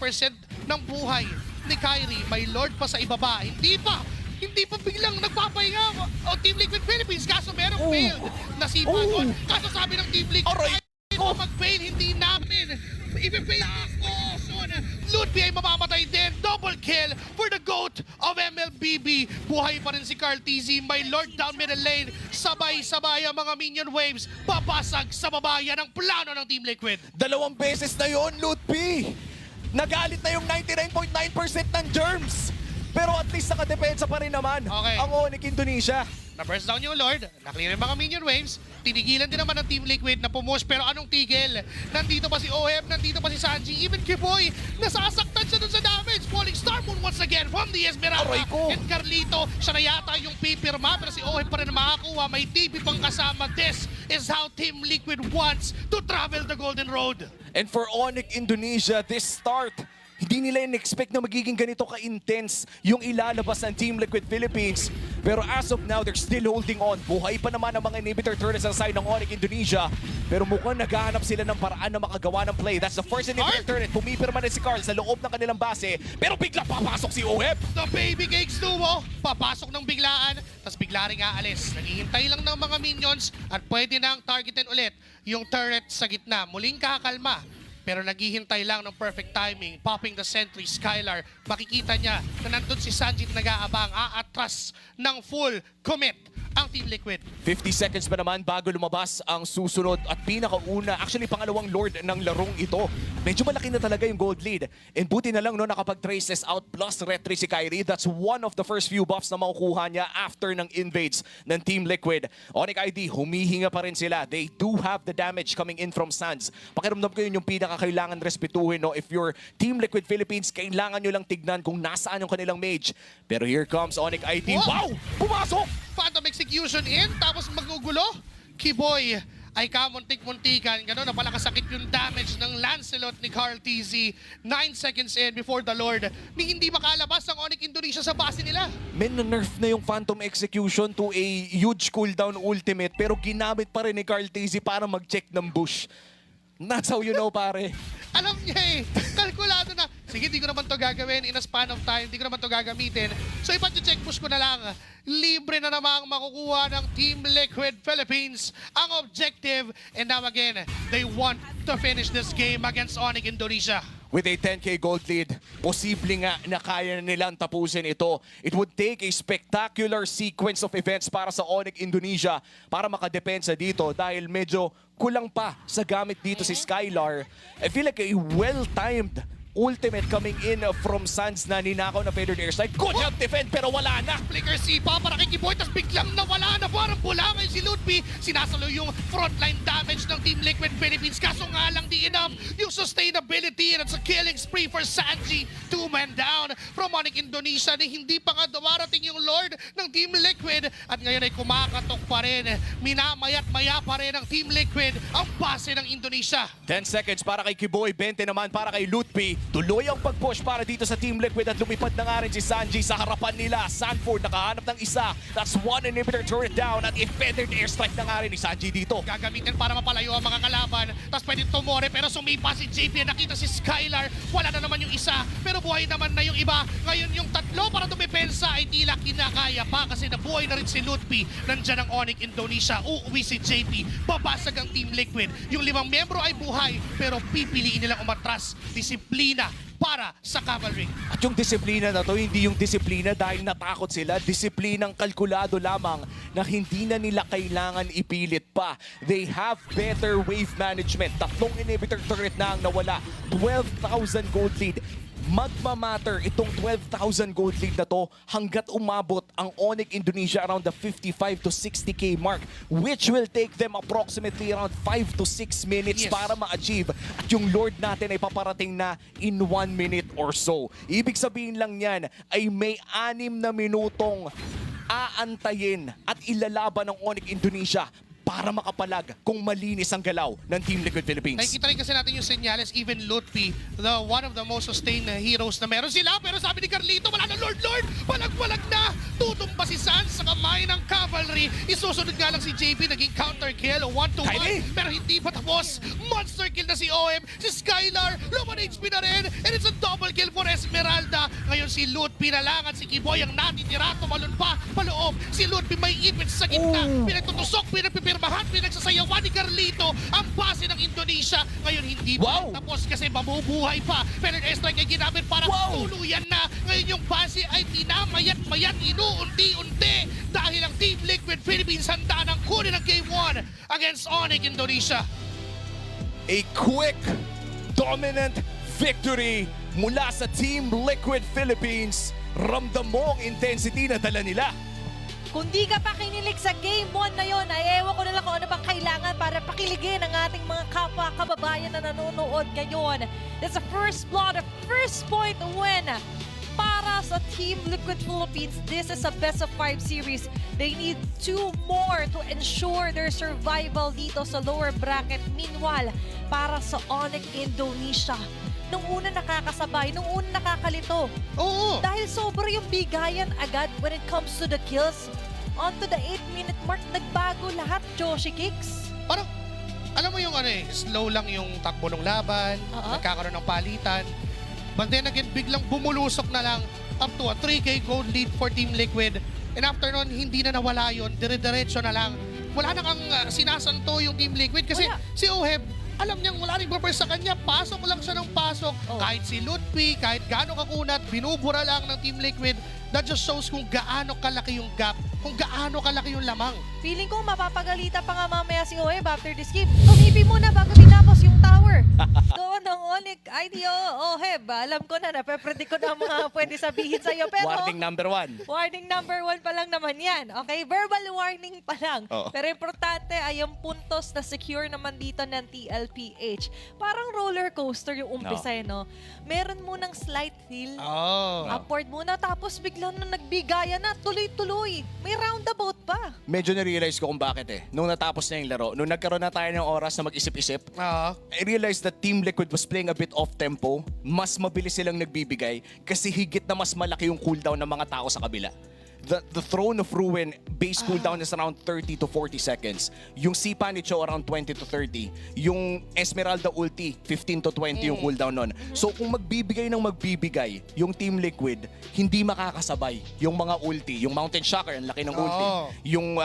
ng buhay ni Kyrie. May Lord pa sa ibaba. Hindi pa biglang nagpapahinga o Team Liquid Philippines. Kaso merong failed na si Bagon. Kaso sabi ng Team Liquid, kahit mag-fail, hindi namin. I-fail ako. Ludwig ay mamamatay din. Double kill for the GOAT of MLBB. Buhay pa rin si Carl TZ. May Lord down middle lane. Sabay-sabay ang mga minion waves. Babasag sa babayan ang plano ng Team Liquid. 2 beses na yon, Lutpi. Nagalit na yung 99.9% ng germs. Pero at least nakadepensa pa rin naman ang Onyx Indonesia. Na-burst down yung Lord, na-clear yung mga minion waves, tinigilan din naman ng Team Liquid na pumush, pero anong tigil? Nandito pa si Oheb, nandito pa si Sanji, even Kiboy, nasasaktan siya dun sa damage. Falling Star Moon once again from the Esmeralda. And Carlito, siya na yata yung pipirma, pero si Oheb pa rin makakuha, may TP pang kasama. This is how Team Liquid wants to travel the Golden Road. And for Onyx Indonesia, this start, hindi nila in-expect na magiging ganito ka-intense yung ilalabas ng Team Liquid Philippines. Pero as of now, they're still holding on. Buhay pa naman ang mga inhibitor turrets sa side ng Onyx Indonesia. Pero mukhang naghahanap sila ng paraan na makagawa ng play. That's the first inhibitor turret. Pumipirma na si Carl sa loob ng kanilang base. Pero bigla papasok si Oheb. The Baby Cakes duo, papasok ng biglaan, tapos bigla rin aalis. Naghihintay lang ng mga minions at pwede nang targetin ulit yung turret sa gitna. Muling kakalma. Pero naghihintay lang ng perfect timing, popping the sentry, Skylar. Makikita niya na nandun si Sanjit nag-aabang, aatras ng full commit ang Team Liquid. 50 seconds pa naman bago lumabas ang susunod at pinakauna, actually pangalawang Lord ng larong ito. Medyo malaki na talaga yung gold lead. And buti na lang no, nakapag-traces out plus retry si Kyrie. That's one of the first few buffs na makukuha niya after ng invades ng Team Liquid. Onyx ID, humihinga pa rin sila. They do have the damage coming in from Sands. Pakiramdam ko yun yung pinakakailangan respetuhin. No? If you're Team Liquid Philippines, kailangan nyo lang tignan kung nasaan yung kanilang mage. Pero here comes Onyx ID. Wow! Pumasok! Phantom execution in, tapos magugulo. Kiboy ay kamuntik-muntikan. Gano'n na pala kasakit yung damage ng Lancelot ni Carl TZ. 9 seconds in before the Lord. Ni hindi makalabas ang Onyx Indonesia sa base nila. Men, na-nerf na yung Phantom Execution to a huge cooldown ultimate pero ginamit pa rin ni Carl TZ para mag-check ng bush. That's how you know, pare. Alam niya eh, kalkulado na. Sige, di ko naman to gagawin in a span of time. Di ko naman to gagamitin. So ipa-check push ko na lang. Libre na namang makukuha ng Team Liquid Philippines ang objective. And now again, they want to finish this game against Onyx Indonesia. With a 10k gold lead, posible nga na kaya na nilang tapusin ito. It would take a spectacular sequence of events para sa Onyx Indonesia para makadepensa dito dahil medyo kulang pa sa gamit dito si Skylar. I feel like a well-timed ultimate coming in from Sands na ninakaw na feathered airstrike. Good help defend pero wala na. Flicker sipa para kay Kiboy, tapos biglang nawala na. Parang bulangay si Ludwig. Sinasalo yung frontline damage ng Team Liquid Philippines. Kaso nga lang di enough yung sustainability and it's a killing spree for Sanji. 2 men down from Onyx Indonesia na hindi pa nga dumarating yung Lord ng Team Liquid. At ngayon ay kumakatok pa rin. Minamayat-maya pa rin ng Team Liquid ang base ng Indonesia. 10 seconds para kay Kiboy, 20 naman para kay Lutpi. Tuloy ang pag-push para dito sa Team Liquid at lumipad na nga rin si Sanji sa harapan nila. Sanford nakahanap ng isa. That's one inhibitor turret down at a feathered airstrike na nga rin ni Sanji dito. Gagamitin para mapalayo ang mga kalaban. Tapos pwede tumore pero sumipa si JP. Nakita si Skylar. Wala na naman yung isa pero buhay naman na yung iba. Ngayon yung tatlo para dumepensa ay tila kinakaya pa kasi nabuhay na rin si Lutpi. Nandyan ang Onyx Indonesia. Uuwi si JP. Babasag ang Team Liquid. Yung 5 miyembro ay buhay pero pipiliin nilang umatras. Disiplina para sa Cavalry. At yung disiplina na to, hindi yung disiplina dahil natakot sila. Disiplinang kalkulado lamang na hindi na nila kailangan ipilit pa. They have better wave management. 3 inhibitor turret na ang nawala. 12,000 gold lead. magmamatter itong 12,000 gold lead na to hanggat umabot ang Onyx Indonesia around the 55 to 60k mark, which will take them approximately around 5 to 6 minutes para ma-achieve. At yung Lord natin ay paparating na in 1 minute or so. Ibig sabihin lang yan ay may 6 na minutong aantayin at ilalaban ng Onyx Indonesia para makapalag kung malinis ang galaw ng Team Liquid Philippines. Nakikita rin kasi natin yung senyales, even Lutfi, one of the most sustained heroes na meron sila. Pero sabi ni Carlito, wala na Lord! Palag-palag na! Tutumba si Sans sa kamay ng cavalry. Isusunod nga lang si JP, naging counter kill, 1-to-1. Pero hindi pa tapos. Monster kill na si OM, si Skylar, low on HP na rin. And it's a double kill for Esmeralda. Ngayon si Lutfi na lang at si Kiboy ang natitira, tumalon pa paloob. Si Lutfi may ipit sa gitna. Pinagtutusok, pinagpipirmahan, pinagsasayawan ni Carlito ang base ng Indonesia. Ngayon hindi pa tapos kasi mabubuhay pa. Pero yung strike ay ginamit para tuluyan na. Ngayon yung base ay pinamayat-mayat, inuunti-unti. Dahil ang Team Liquid Philippines handa ng kunin ang Game 1 against Onyx Indonesia. A quick, dominant victory mula sa Team Liquid Philippines. Ramdam mo ang intensity na dala nila. Kung di ka pa kinilig sa Game 1 na yon, ay ewan ko na lang kung ano bang kailangan para pakiligin ang ating mga kapwa-kababayan na nanonood ngayon. It's a first blood, a first point win para sa Team Liquid Philippines. This is a best of 5 series. They need 2 more to ensure their survival dito sa lower bracket. Meanwhile, para sa Onyx Indonesia, nung una nakakasabay, nung una nakakalito. Oo! Dahil sobra yung bigayan agad when it comes to the kills. On to the 8-minute mark, nagbago lahat, Joshi Kicks. Parang, alam mo yung slow lang yung takbo ng laban, nagkakaroon ng palitan. But then again, biglang bumulusok na lang up to a 3k gold lead for Team Liquid. And after nun, hindi na nawala yun, dire-diretso na lang. Wala na kang sinasanto yung Team Liquid kasi si Oheb, alam niyang wala rin purpose sa kanya, pasok lang siya ng pasok. Kahit si Lutfi, kahit gaano kakunat, binubura lang ng Team Liquid. That just shows kung gaano kalaki yung gap, kung gaano kalaki yung lamang. Feeling ko mapapagalita pa nga mamaya si Oheb after this game. Tumipi muna bago tinapos yung tower. Doon ang Onyx IDO, Oheb. Alam ko na, nape-predict ko na mga pwede sabihin sa'yo. Pero Warning number 1. warning number 1 pa lang naman yan. Okay, verbal warning pa lang. Oo. Pero importante ay yung puntos na secure naman dito ng TLPH. Parang roller coaster yung umpisa, no? Meron munang slight hill. Upward muna, tapos bigla na nagbigaya na, tuloy-tuloy. May roundabout pa. Medyo na-realize ko kung bakit Nung natapos na yung laro, nung nagkaroon na tayo ng oras na mag-isip-isip, I realized that Team Liquid was playing a bit off-tempo. Mas mabilis silang nagbibigay kasi higit na mas malaki yung cooldown ng mga tao sa kabila. The Throne of Ruin base cooldown is around 30 to 40 seconds. Yung Sipa ni Cho around 20 to 30. Yung Esmeralda ulti, 15 to 20 yung cooldown nun. So kung magbibigay yung Team Liquid, hindi makakasabay yung mga ulti. Yung Mountain Shocker, ang laki ng ulti. Yung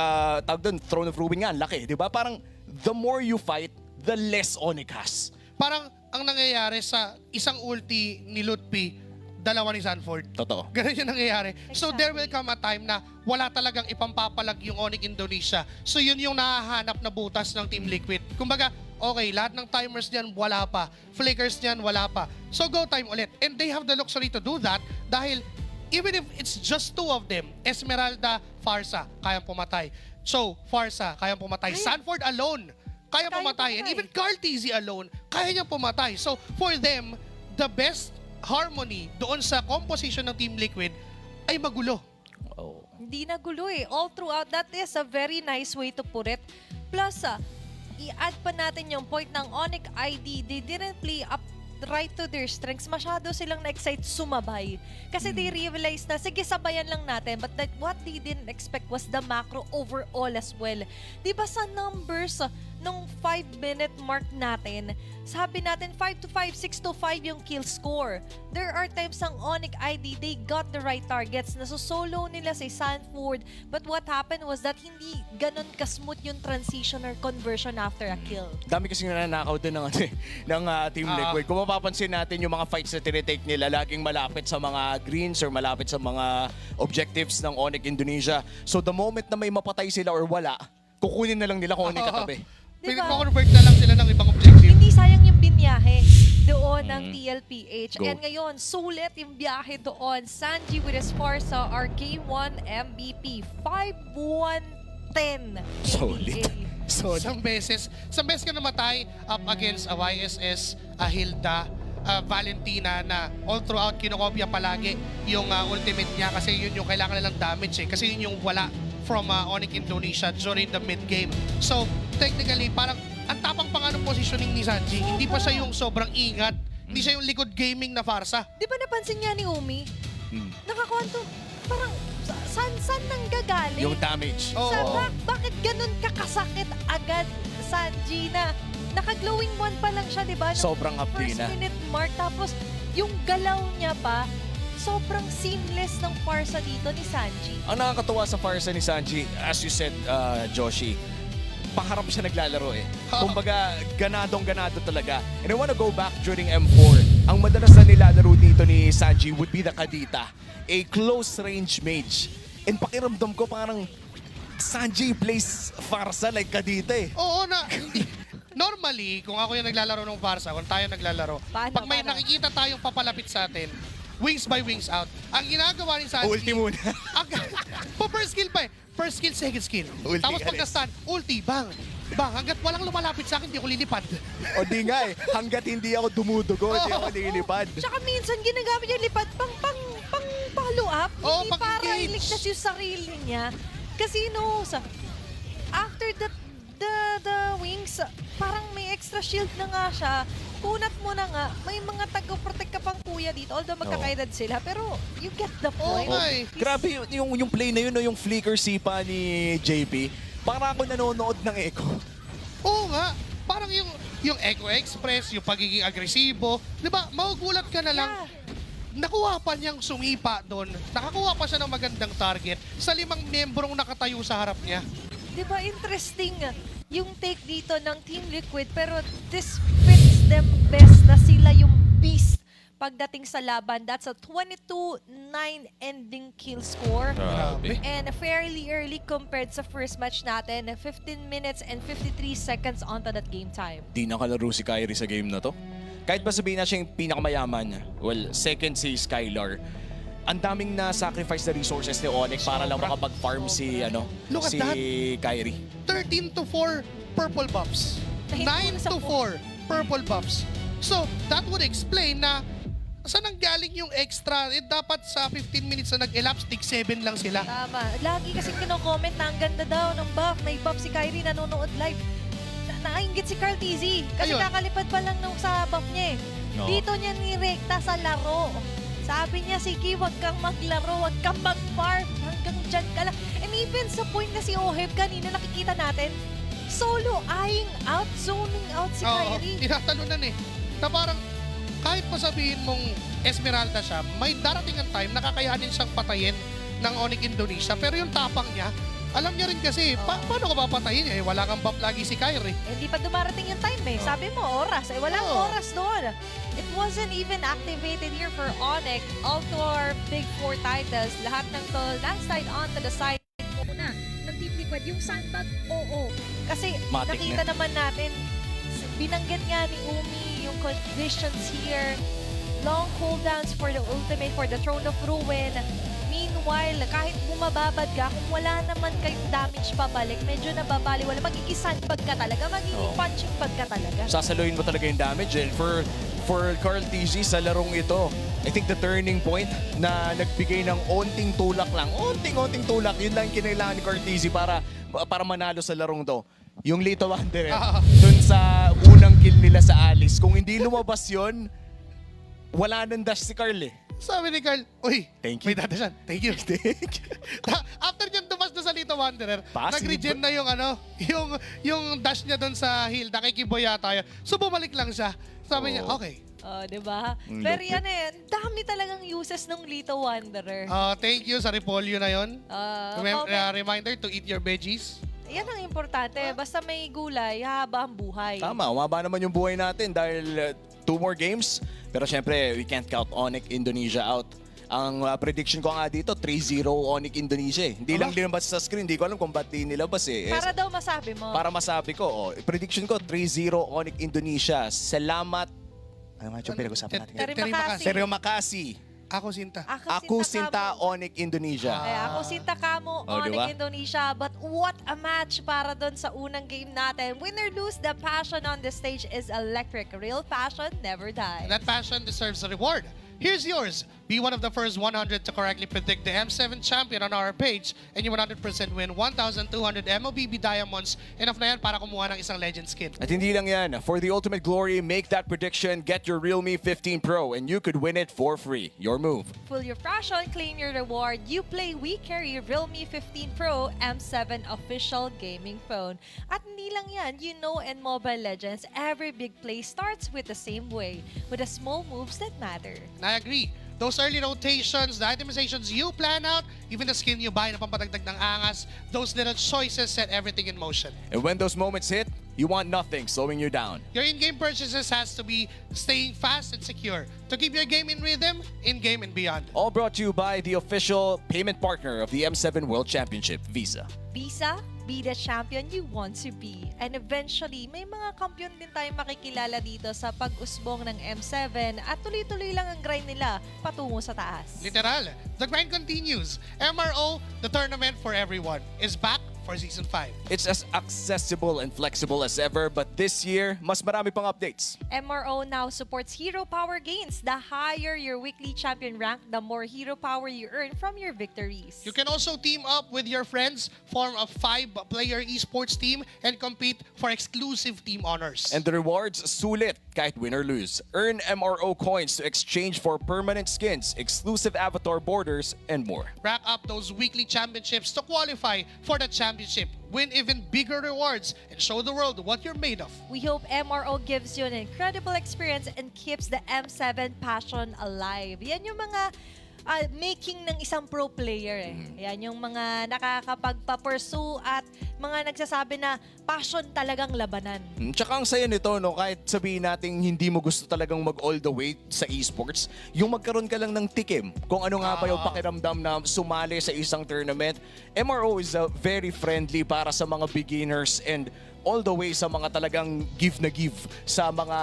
tawag doon, Throne of Ruin nga, ang laki. Diba? Parang the more you fight, the less Onyx has. Parang ang nangyayari sa isang ulti ni Lutfi, dalawa ni Sanford. Totoo. Ganun yung nangyayari. So there will come a time na wala talagang ipampapalag yung Onyx Indonesia. So yun yung nahahanap na butas ng Team Liquid. Kumbaga, okay, lahat ng timers niyan wala pa. Flickers niyan wala pa. So go time ulit. And they have the luxury to do that dahil even if it's just 2 of them, Esmeralda, Farsa, kayang pumatay. So, Farsa, kayang pumatay. Sanford alone, kayang pumatay. And even Carl TZ alone, kaya niyang pumatay. So, for them, the best harmony doon sa composition ng Team Liquid ay magulo. Hindi na gulo all throughout. That is a very nice way to put it. Plus, i-add pa natin yung point ng Onyx ID. They didn't play up right to their strengths. Masyado silang na-excite sumabay. Kasi they realized na, sige, sabayan lang natin. But what they didn't expect was the macro overall as well. Diba sa numbers nung 5-minute mark natin, sabi natin 5 to 5, 6 to 5 yung kill score. There are times ang Onyx ID, they got the right targets. Naso-solo nila si Sanford. But what happened was that hindi ganun ka-smooth yung transition or conversion after a kill. Dami kasing nananakaw din ng Team Liquid. Kung mapapansin natin yung mga fights na tinitake nila, laging malapit sa mga greens or malapit sa mga objectives ng Onyx Indonesia. So the moment na may mapatay sila or wala, kukunin na lang nila kung ano yung katabi. Diba? Convert na lang sila ng ibang objective. Hindi sayang yung binyahe. doon ng TLPH. Go. And ngayon, sulit yung biyahe doon. Sanji with his Farsa, our K1 MVP. 5-1-10. Solid. So, isang beses ka namatay up against a YSS, a Hilda, Valentina na all throughout kinokopya palagi yung ultimate niya kasi yun yung kailangan nilang damage kasi yun yung wala from Onyx Indonesia during the mid game. So, technically, parang ang tapang pa nga ng positioning ni Sanji. Hindi pa siya yung sobrang ingat. Hindi siya yung likod gaming na Farsa. Di ba napansin niya ni Umi? Nakakonto, parang saan nanggagaling? Yung damage. Bakit ganun kakasakit agad, Sanji, na naka-glowing one pa lang siya, di ba? Nung Sobrang hapdi na. first minute mark, tapos yung galaw niya pa, sobrang seamless ng Farsa dito ni Sanji. Ang nakakatuwa sa Farsa ni Sanji, as you said, Joshi, paharap siya naglalaro eh. Kumbaga, ganadong-ganado talaga. And I wanna go back during M4. Ang madalas na nilalaro dito ni Sanji would be the Kadita, a close-range mage. And pakiramdam ko parang Sanji plays Farsa like Kadita eh. Oo na. Normally, kung ako yung naglalaro ng Farsa, kung tayo naglalaro, pag may nakikita tayong papalapit sa atin, wings by wings out. Ang ginagawa ni Sanji... Ulti muna. First skill pa eh. First skill, second skill. Ulti Tapos pag alis. na-stun, ulti, bang. Bang, hanggat walang lumalapit sa akin, di ako lilipad. O di nga eh, hanggat hindi ako dumudugo, hindi ako lilipad. Tsaka minsan ginagamit yung lipad pang follow up, Oo, hindi para pang-engage. iligtas yung sarili niya. Kasi after the wings, parang may extra shield na nga siya. Kunat mo na nga, may mga taga-protect ka pang kuya dito. Although magkakaedad sila, pero you get the point. Grabe yung play na yun, no, yung flicker sipa ni JP. Para ako nanonood ng Echo. Oo nga. Parang yung Echo Express, yung pagiging agresibo. Di ba, magugulat ka na lang. Nakuha pa niyang sumipa doon. Nakakuha pa siya ng magandang target sa 5 membrong nakatayo sa harap niya. Di ba interesting yung take dito ng Team Liquid, pero this fits them best na sila yung beast pagdating sa laban. That's a 22-9 ending kill score. Grabe. And fairly early compared sa first match natin. 15 minutes and 53 seconds onto that game time. Di nakalaro si Kyrie sa game na to. Kahit ba sabihin na siya yung pinakamayaman, well, second si Skylar, ang daming na-sacrifice na resources ni Onyx para lang makapag-farm si Look at si that. Kyrie. 13-4 purple buffs. 9-4 purple buffs. So, that would explain na saan ang galing yung extra? Dapat sa 15 minutes na nag-elapse, tig 7 lang sila. Tama. Lagi kasi kino-comment na ang ganda daw ng buff. May buff si Kyrie nanonood live. Nakaingit si Carl TZ. Kasi Ayun. kakalipad pa lang nung sa buff niya eh. No. Dito niya nirekta sa laro. Sabi niya, sige, wag kang maglaro, wag kang mag-farm. Hanggang dyan ka lang. And even sa point na si Oheb, kanina nakikita natin, solo eyeing out, zoning out si Kyrie. Tinatalunan eh. Na parang kahit pa sabihin mong Esmeralda siya, may darating ang time na kakayanin siyang patayin ng Onyx Indonesia. Pero yung tapang niya, alam niya rin kasi, paano ka papatayin? Eh, wala kang buff lagi si Kyrie. Hindi pa dumarating yung time eh. Sabi mo, oras. Eh, walang oras doon. It wasn't even activated here for Onyx. All to our Big 4 titles. Lahat ng to, landslide onto the side. Una, ng Team Liquid, yung sandbag, oo. Kasi Matik nakita naman natin, binanggit nga ni Umi yung conditions here. Long cooldowns for the ultimate, for the Throne of Ruin. Meanwhile, kahit bumababad ka, kung wala naman kayong damage pabalik, medyo nababali. Wala, magiging sandbag ka talaga, magiging punching bag ka talaga. Sasaluhin mo talaga yung damage. And for Carl TZ sa larong ito, I think the turning point na nagbigay ng onting tulak lang, onting tulak, yun lang kinailangan ni Carl TZ para manalo sa larong to. Yung Lito Wanderer, dun sa unang kill nila sa Alice. Kung hindi lumabas yun, wala nang dash si Carl eh. Sabi ni Carl, uy, Thank you. may dadasyan. Thank you. After niyan dumas na sa Lito Wanderer, Passive. nag-regen na yung dash niya doon sa hill, nakikiboy yata yun. So bumalik lang siya. Sabi niya, okay. Oh, di ba? Pero yan eh, dami talagang uses ng Lito Wanderer. Thank you sa Repolyo na yun. Comment. Reminder to eat your veggies. Yan ang importante. Basta may gulay, haba ang buhay. Tama, umaba naman yung buhay natin dahil 2 more games. Pero syempre, we can't count Onyx Indonesia out. Ang prediction ko nga dito, 3-0 Onyx Indonesia eh. Hindi lang dinabas sa screen, hindi ko alam kung ba't di nilabas eh. Para daw masabi mo. Para masabi ko, prediction ko 3-0 Onyx Indonesia. Salamat Ano nga yung pinag-usapan natin? Terry Makasi. Sergio Makasi. Ako Sinta. Aku Sinta Onyx Indonesia. Ako Sinta Kamo, Oh, Onyx diba? Indonesia. But what a match para doon sa unang game natin. Win or lose, the passion on the stage is electric. Real passion never dies. That passion deserves a reward. Here's yours. Be one of the first 100 to correctly predict the M7 champion on our page and you 100% win 1,200 MOBB Diamonds. Enough na yan para kumuha ng isang legend skin. At hindi lang yan, for the ultimate glory, make that prediction, get your Realme 15 Pro, and you could win it for free. Your move. Full your passion, claim your reward. You play, we carry Realme 15 Pro M7 official gaming phone. At hindi lang yan, you know in Mobile Legends, every big play starts with the same way, with the small moves that matter. I agree. Those early rotations, the itemizations you plan out, even the skin you buy na pampatagdag ng angas, those little choices set everything in motion. And when those moments hit, you want nothing slowing you down. Your in-game purchases has to be staying fast and secure to keep your game in rhythm, in-game and beyond. All brought to you by the official payment partner of the M7 World Championship, Visa. Visa, be the champion you want to be. And eventually, may mga kampiyon din tayong makikilala dito sa pag-usbong ng M7 at tuloy-tuloy lang ang grind nila patungo sa taas. Literal. The grind continues. MRO, the tournament for everyone, is back for Season 5. It's as accessible and flexible as ever, but this year, mas marami pang updates. MRO now supports hero power gains. The higher your weekly champion rank, the more hero power you earn from your victories. You can also team up with your friends, form a 5-player esports team, and compete for exclusive team honors. And the rewards, sulit kahit win or lose. Earn MRO coins to exchange for permanent skins, exclusive avatar borders, and more. Rack up those weekly championships to qualify for the championship. Win even bigger rewards and show the world what you're made of. We hope MRO gives you an incredible experience and keeps the M7 passion alive. Yan yung mga making ng isang pro player eh. Yan yung mga nakakapagpa-pursue at mga nagsasabi na passion talagang labanan. Tsaka ang saya nito, no, kahit sabihin natin hindi mo gusto talagang mag all the way sa esports, yung magkaroon ka lang ng tikim kung ano nga ba yung pakiramdam na sumali sa isang tournament. MRO is very friendly para sa mga beginners and all the way sa mga talagang give na give sa mga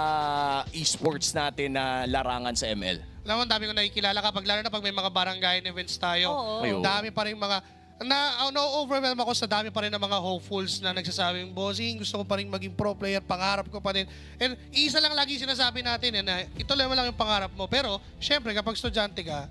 esports natin na larangan sa ML. Alam mo, ang dami ko nakikilala kapag lalo na pag may mga barangay events tayo. Oo. Dami pa rin mga na-overwhelm ako sa dami pa rin ng mga hopefuls na nagsasabing, bossing, gusto ko pa rin maging pro player, pangarap ko pa rin. And isa lang lagi sinasabi natin na ituloy mo lang yung pangarap mo. Pero, syempre, kapag estudyante ka,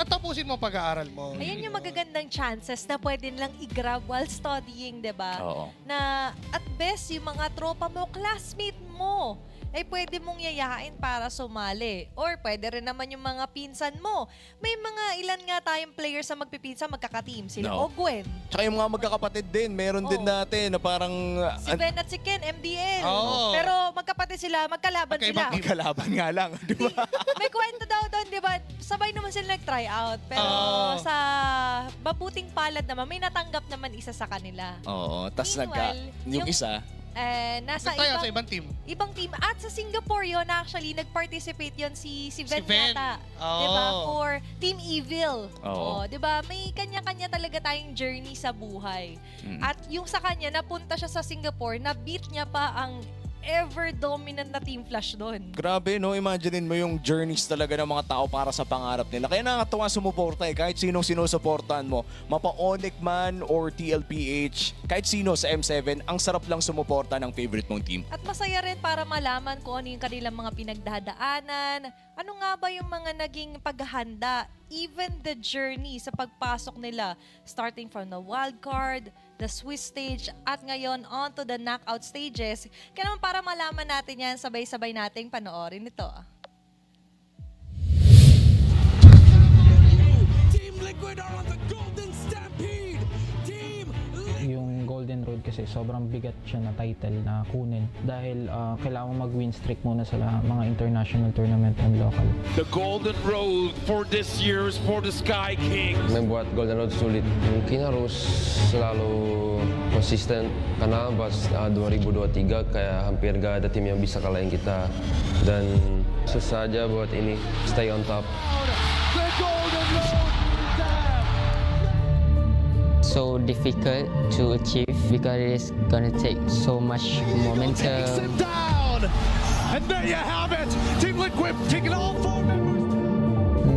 tapusin mo pag-aaral mo. Ayan yung magagandang chances na pwede lang i-grab while studying, di ba? Oo. Na at best, yung mga tropa mo, classmate mo, ay pwede mong yayain para sumali. Or pwede rin naman yung mga pinsan mo. May mga ilan nga tayong players na magpipinsan, magkaka-team. Sila No. Gwen, Tsaka yung mga magkakapatid din, meron din natin na parang si Ben at si Ken, MDL. Oo. Pero magkapatid sila, magkalaban sila. magkalaban nga lang, di ba? May kwento daw doon, di ba? Sabay naman sila nag-try out. Pero sa mabuting palad naman, may natanggap naman isa sa kanila. Oo, tas Meanwhile, yung isa, nasa Nagtayo sa ibang team. ibang team. At sa Singapore yun, actually, nag-participate yun si Ven Ven. yata. Oo. Diba? For Team Evil. Oo. Diba? May kanya-kanya talaga tayong journey sa buhay. At yung sa kanya, napunta siya sa Singapore, na-beat niya pa ang ever-dominant na Team Flash doon. grabe, no? Imaginein mo yung journeys talaga ng mga tao para sa pangarap nila. Kaya nakakatuwa sumuporta eh. Kahit sinong sinusuportahan mo, mapa Onyx man or TLPH, kahit sino sa M7, ang sarap lang sumuporta ng favorite mong team. At masaya rin para malaman kung ano yung kanilang mga pinagdadaanan. Ano nga ba yung mga naging paghahanda, even the journey sa pagpasok nila, starting from the wild card, the Swiss stage, at ngayon on to the knockout stages. Kaya naman para malaman natin yan, sabay-sabay nating panoorin ito. Team Liquid are on the Golden Stampede. Team Yung Golden Road kasi sobrang bigat siya na title na kunin dahil kailangan mo mag-win streak muna sa mga international tournament and local. The Golden Road for this year is for the Sky Kings. Membuat Golden Road sulit. Mungkin harus selalu konsisten karena pas 2023 kayak hampir gak ada tim yang bisa kalahin kita dan susah aja buat ini stay on top. The Golden Road So difficult to achieve because it's gonna take so much momentum. takes him down. And there you have it. Team Liquid taking all 4 members.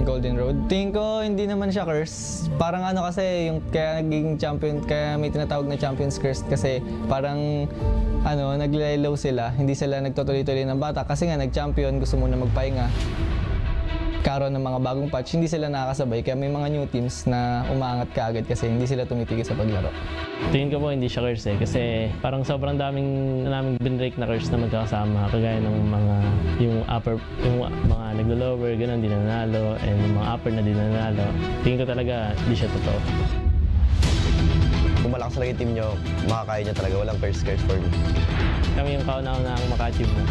Golden Road. Tingin ko hindi naman siya curse. Parang ano kasi yung kaya naging champion, kaya may tinatawag na Champions Curse kasi parang naglilay low sila. Hindi sila nagtutuloy-tuloy ng bata kasi nga nag-champion, gusto muna magpahinga. Karoon ng mga bagong patch, hindi sila nakakasabay kaya may mga new teams na umaangat kaagad kasi hindi sila tumitigil sa paglaro. Tingin ko po hindi siya curse kasi parang sobrang daming naming binrake na curse na magkakasama kagaya ng yung mga naglo-lower, ganun, di nanalo, and yung mga upper na di nanalo. Tingin ko talaga hindi siya totoo. Kung malakas talaga yung team nyo, makakaya nyo talaga. Walang curse for me. Kami yung kauna-una ang maka-achieve mo.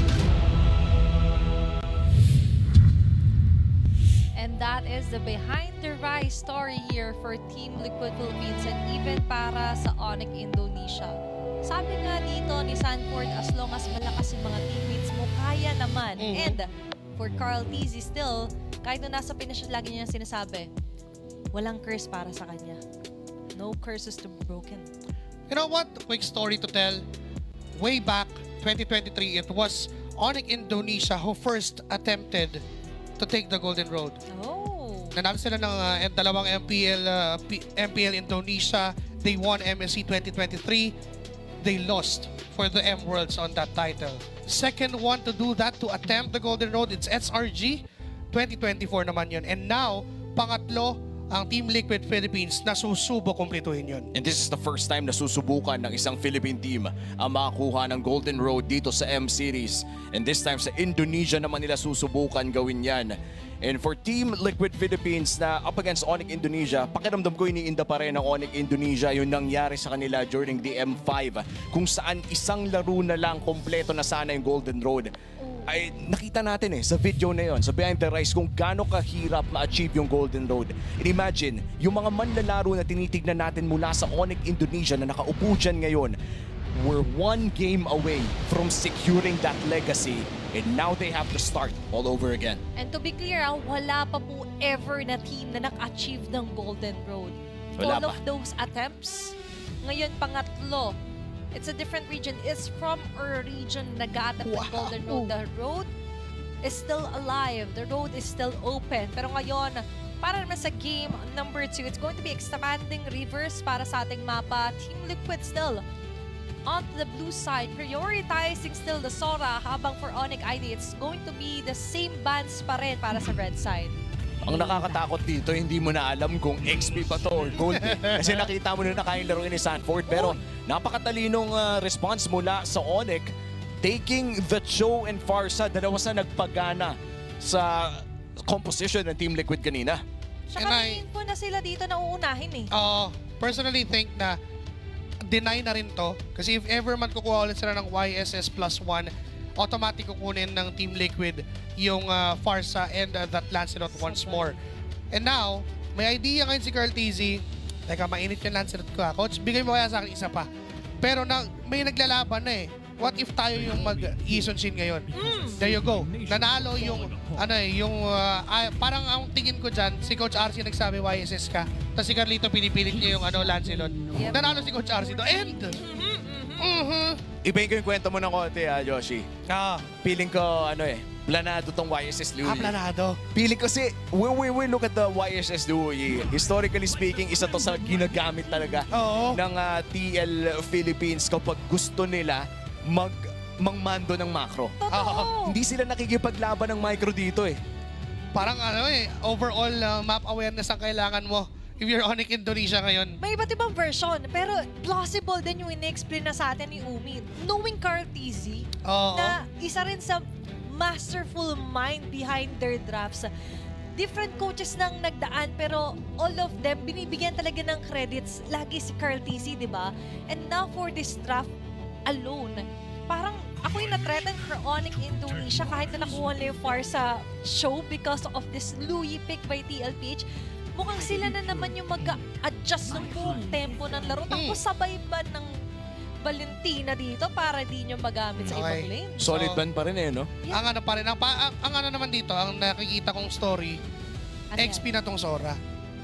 And that is the behind the rise story here for Team Liquid Philippines and even para sa Onyx Indonesia. Sabi nga dito ni Sanford, as long as malakas yung mga teammates mo, kaya naman. And for Carl Tizzy still, kahit na nasa Pinas, lagi niya sinasabi, walang curse para sa kanya. No curses to be broken. You know what? Quick story to tell. Way back 2023, it was Onyx Indonesia who first attempted to take the Golden Road. Oh. Nanalo sila ng dalawang MPL Indonesia. They won MSC 2023. They lost for the M Worlds on that title. Second one to do that, to attempt the Golden Road, it's SRG. 2024 naman yun. And now, pangatlo ang Team Liquid Philippines na susubo kumpletuhin yun. And this is the first time na susubukan ng isang Philippine team ang makakuha ng Golden Road dito sa M-Series. And this time sa Indonesia naman nila susubukan gawin yan. And for Team Liquid Philippines na up against Onyx Indonesia, pakiramdam ko iniinda pa rin ng Onyx Indonesia yung nangyari sa kanila during the M5 kung saan isang laro na lang kompleto na sana yung Golden Road. Ay nakita natin sa video na yon, sa Behind the Rise, kung gaano kahirap ma-achieve yung Golden Road. And imagine, yung mga manlalaro na tinitignan natin mula sa Onyx Indonesia na nakaupo dyan ngayon, we're one game away from securing that legacy, and now they have to start all over again. And to be clear, wala pa po ever na team na naka-achieve ng Golden Road. Wala All pa. of those attempts, ngayon pangatlo. It's a different region. It's from a region na nag-a-attempt ng Golden Road. The road is still alive. The road is still open. Pero ngayon, para naman sa game number 2, it's going to be expanding rivers para sa ating mapa. Team Liquid still on the blue side, prioritizing still the Sora, habang for Onyx ID, it's going to be the same bans pa rin para sa red side. Ang nakakatakot dito, hindi mo na alam kung XP pa to or gold. Kasi nakita mo na kayang laruin ni Sanford. Pero napakatalinong response mula sa Onyx, taking the Cho and Farsa, dalawa sa nagpagana sa composition ng Team Liquid kanina. Tsaka tingin po na sila dito na uunahin Personally think na deny na rin to. Kasi if ever man kukuha ulit sila ng YSS +1, automatic kukunin ng Team Liquid yung Farsa and that Lancelot once more. And now, may idea ngayon si Carl Tizzy. Teka, mainit yung Lancelot ko Coach, bigay mo kaya sa akin isa pa. Pero may naglalaban na What if tayo yung mag-Eason Shin ngayon? There you go. Nanalo yung, parang ang tingin ko dyan, si Coach RC nagsabi YSS ka. Tapos si Carlito pinipilit niya yung Lancelot. Nanalo si Coach RC to. And, Ibahin ko yung kwento mo ng konti, Yoshi. Feeling ko, planado tong YSS Louie. planado. Feeling kasi, when we look at the YSS Louie, historically speaking, isa to sa ginagamit talaga ng TL Philippines kapag gusto nila mangmando ng macro. Hindi sila nakikipaglaban ng micro dito Parang overall map awareness ang kailangan mo. If you're Onyx Indonesia ngayon. May iba't ibang version, pero plausible din yung in-explain na sa atin ni Umi. Knowing Carl Tizzy, na isa rin sa masterful mind behind their drafts. Different coaches nang nagdaan, pero all of them, binibigyan talaga ng credits lagi si Carl Tizzy, di ba? And now for this draft alone, parang ako yung na-threaten for Onyx Indonesia kahit na nakuha nila yung Farsa show because of this Louie pick by TLPH. Mukhang sila na naman yung mag-adjust ng buong tempo ng laro. Tapos sabay ba ng Valentina dito para di nyo magamit sa ibang lane? Solid ban pa rin no? Yeah. Ang pa rin. Ang naman dito, ang nakikita kong story, XP na tong Sora.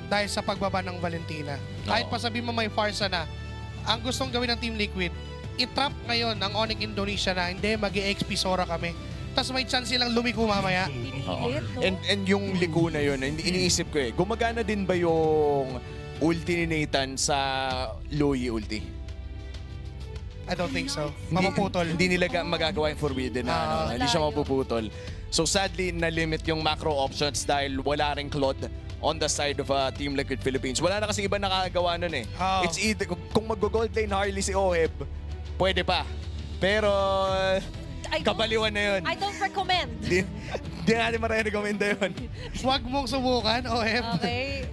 Dahil sa pagbaba ng Valentina. Kahit pa sabi mo may Farsa na, ang gustong gawin ng Team Liquid, i-trap ngayon ang Onyx Indonesia na hindi mag-XP Sora kami. tapos may chance silang lumiko mamaya. Pinipilit, no? And yung liko na yun, iniisip ko gumagana din ba yung ulti ni Nathan sa Louie ulti? I don't think so. Mapuputol. Hindi nila magagawa yung forbidden na hindi siya mapuputol. So sadly, na-limit yung macro options dahil wala ring Claude on the side of Team Liquid Philippines. Wala na kasi iba nakakagawa nun eh. It's either, kung mag-gold lane Harley si Oheb, pwede pa. Pero kabaliwan na yun. I don't recommend. Hindi natin marirecommend yun. Huwag mong subukan, Oheb. Okay.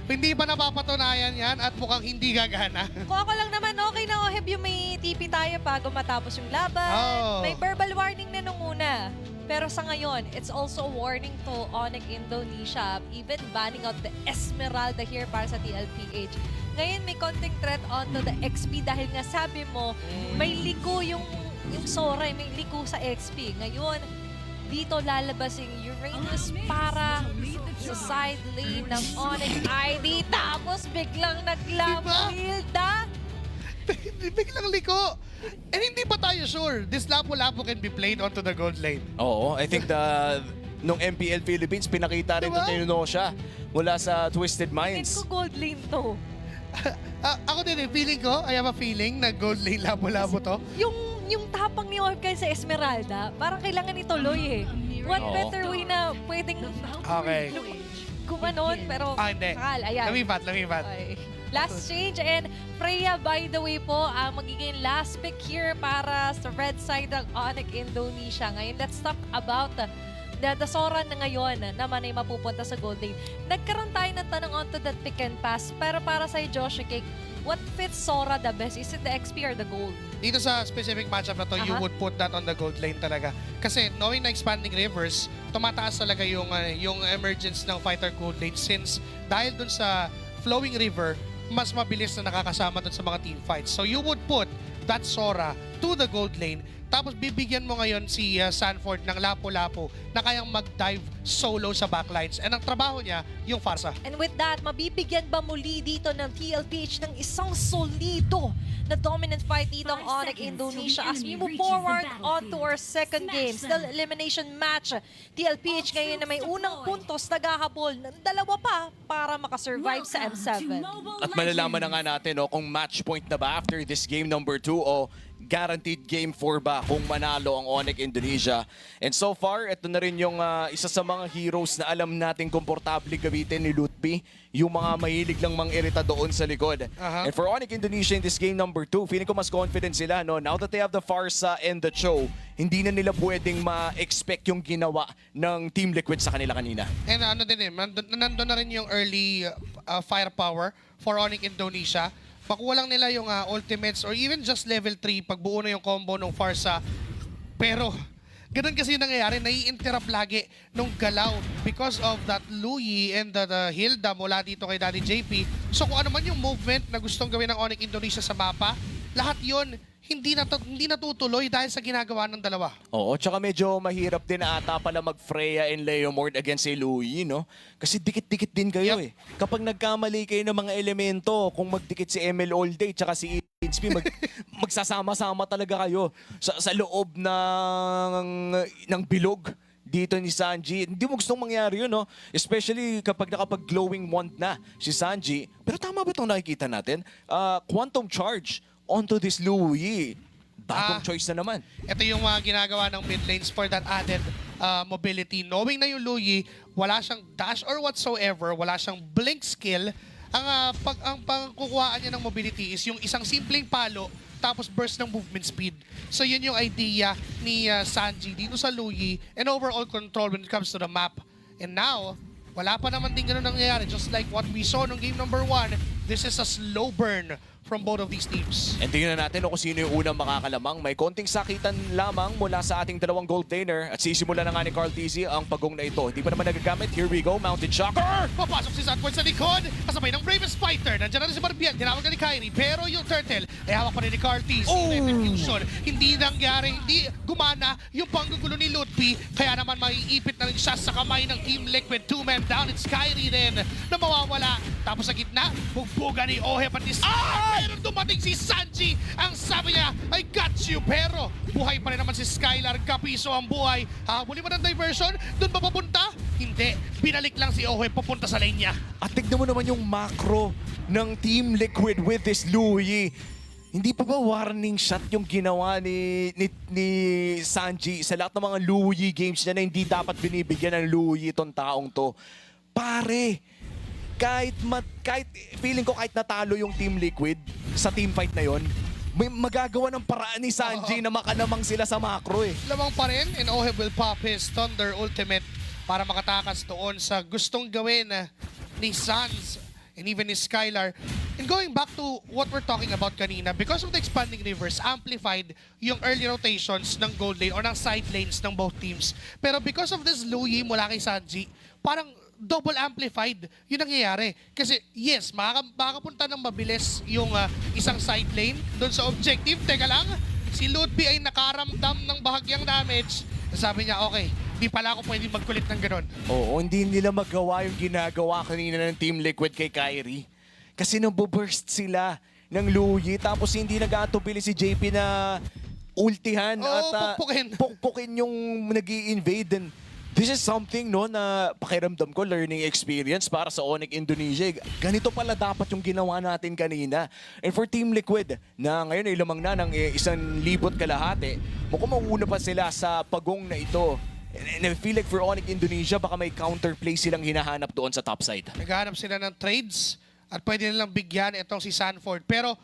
hindi pa napapatunayan yan at mukhang hindi gagana. Kung ako lang naman, okay na, Oheb, yung may TP tayo bago matapos yung laban. Oh. May verbal warning na nung una. Pero sa ngayon, it's also a warning to Onyx Indonesia, even banning out the Esmeralda here para sa TLPH. Ngayon, may konting threat onto the XP dahil nga sabi mo, may liko yung Sora, may liko sa XP. Ngayon, dito lalabas yung Uranus para sa side lane ng Onyx ID. Tapos biglang naglabo, Hilda. Biglang liko. And hindi pa tayo sure. This Lapu-Lapu can be played onto the gold lane. Oo, I think nung MPL Philippines, pinakita rin ito ni Nunosha mula sa Twisted Minds. Tingin ko gold lane to. Ako din feeling ko, I have a feeling na gold lane Lapu-Lapu to. Yung tapang ni Orca sa Esmeralda, parang kailangan ituloy eh. What better way na pwedeng gumanon, pero hindi. sakal, ayan. Lumipat. Okay. Last change, and Freya, by the way po, ang magiging last pick here para sa red side ng Onyx Indonesia. Ngayon, let's talk about the Sora na ngayon naman ay mapupunta sa gold lane. Nagkaroon tayo ng tanong onto that pick and pass, pero para sa Joshua Cake, what fits Sora the best? Is it the XP or the gold? Dito sa specific matchup na to, you would put that on the gold lane talaga. Kasi knowing na expanding rivers, tumataas talaga yung emergence ng fighter gold lane since dahil dun sa flowing river, mas mabilis na nakakasama dun sa mga team fights. So you would put that Sora to the gold lane, tapos bibigyan mo ngayon si Sanford ng Lapu-Lapu na kayang mag-dive solo sa backlines. And ang trabaho niya, yung Farsa. And with that, mabibigyan ba muli dito ng TLPH ng isang solido na dominant fight dito ang Onyx Indonesia as we move forward onto our second game. Still elimination match. TLPH ngayon na may unang puntos naghahabol ng dalawa pa para makasurvive sa M7. At malalaman na nga natin kung match point na ba after this game number 2 o guaranteed game 4 ba kung manalo ang Onyx Indonesia. And so far, ito na rin yung isa sa mga heroes na alam natin komportable gamitin ni Lutpi, yung mga mahilig lang mang-irita doon sa likod. And for Onyx Indonesia in this game number 2, feeling ko mas confident sila. No? Now that they have the Farsa and the Cho, hindi na nila pwedeng ma-expect yung ginawa ng Team Liquid sa kanila kanina. And nandun na rin yung early firepower for Onyx Indonesia. Makuha lang nila yung ultimates or even just level 3 pagbuo na yung combo ng Farsa. Pero ganun kasi nangyayari, nai-interrupt lagi nung galaw because of that Louie and the Hilda mula dito kay Daddy JP. So kung ano man yung movement na gustong gawin ng Onyx Indonesia sa mapa, lahat yon hindi natutuloy dahil sa ginagawa ng dalawa. Oo, tsaka medyo mahirap din ata pala mag-Freya and Leomord against si Louie, no? Kasi dikit-dikit din kayo eh. Kapag nagkamali kayo ng mga elemento, kung magdikit si ML All Day tsaka si Inspi, magsasama-sama talaga kayo sa loob ng bilog dito ni Sanji. Hindi mo gustong mangyari yun, no? Especially kapag nakapag-glowing wand na si Sanji. Pero tama ba itong nakikita natin? Quantum Charge onto this Louie. Bagong choice na naman. Ito yung mga ginagawa ng mid lanes for that added mobility. Knowing na yung Louie, wala siyang dash or whatsoever, wala siyang blink skill. Ang pangkukuhaan niya ng mobility is yung isang simpleng palo tapos burst ng movement speed. So yun yung idea ni Sanji dito sa Louie and overall control when it comes to the map. And now, wala pa naman din ganun nangyayari. Just like what we saw nung game number 1, this is a slow burn from both of these teams. And tingnan natin kung sino yung unang makakalamang. May konting sakitan lamang mula sa ating dalawang gold laner at sisimula na nga ni Carl TZ ang pagong na ito. Hindi pa naman nagagamit. Here we go, Mounted Shocker! Papasok si Sanford sa likod, kasabay ng bravest fighter. Nandiyan na rin si Barbiel, tinawag na ni Kyrie. Pero yung turtle ay hawak pa rin ni Carl TZ. Fusion. Hindi nangyari, hindi gumana yung panggugulo ni Lutpi. Kaya naman maiipit na rin siya sa kamay ng Team Liquid. 2 men down, it's Kyrie din na mawawala. Tapos sa gitna, bugbuga ni Oheb at meron dumating si Sanji. Ang sabi niya, I got you. Pero Buhay pa rin naman si Skylar. Kapiso ang buhay. Habulin mo ng diversion. Doon ba papunta? Hindi. Binalik lang si Ohe papunta sa lane niya. At tignan mo naman yung macro ng Team Liquid with this Louie. Hindi pa ba warning shot yung ginawa ni Sanji sa lahat ng mga Louie games niya na hindi dapat binibigyan ng Louie itong taong to? Pare, kahit feeling ko kahit natalo yung Team Liquid sa team fight na yon, may magagawa ng paraan ni Sanji na makanamang sila sa macro eh. Lamang pa rin, and Ohe will pop his Thunder Ultimate para makatakas doon sa gustong gawin ni Sans and even ni Skylar. And going back to what we're talking about kanina, because of the expanding universe, amplified yung early rotations ng gold lane or ng side lanes ng both teams. Pero because of this Louie mula kay Sanji, parang double amplified yung nangyayari. Kasi yes, makakapunta ng mabilis yung isang side lane doon sa objective. Teka lang, si Ludby ay nakaramdam ng bahagyang damage. Sabi niya, okay, di pala ako pwede magkulit ng ganun. Oo, hindi nila magawa yung ginagawa kanina ng Team Liquid kay Kyrie. Kasi nabuburst sila ng Louie tapos hindi nag-atubili si JP na ultihan at pukpukin yung nag-i-invade. And this is something no na pakiramdam ko, learning experience para sa Onyx Indonesia. Ganito pala dapat yung ginawa natin kanina. And for Team Liquid, na ngayon ay lamang na ng 1,000 kalahati, mukhang mauna pa sila sa pagong na ito. And I feel like for Onyx Indonesia, baka may counterplay silang hinahanap doon sa top side. Naghahanap sila ng trades at pwede nilang bigyan itong si Sanford. Pero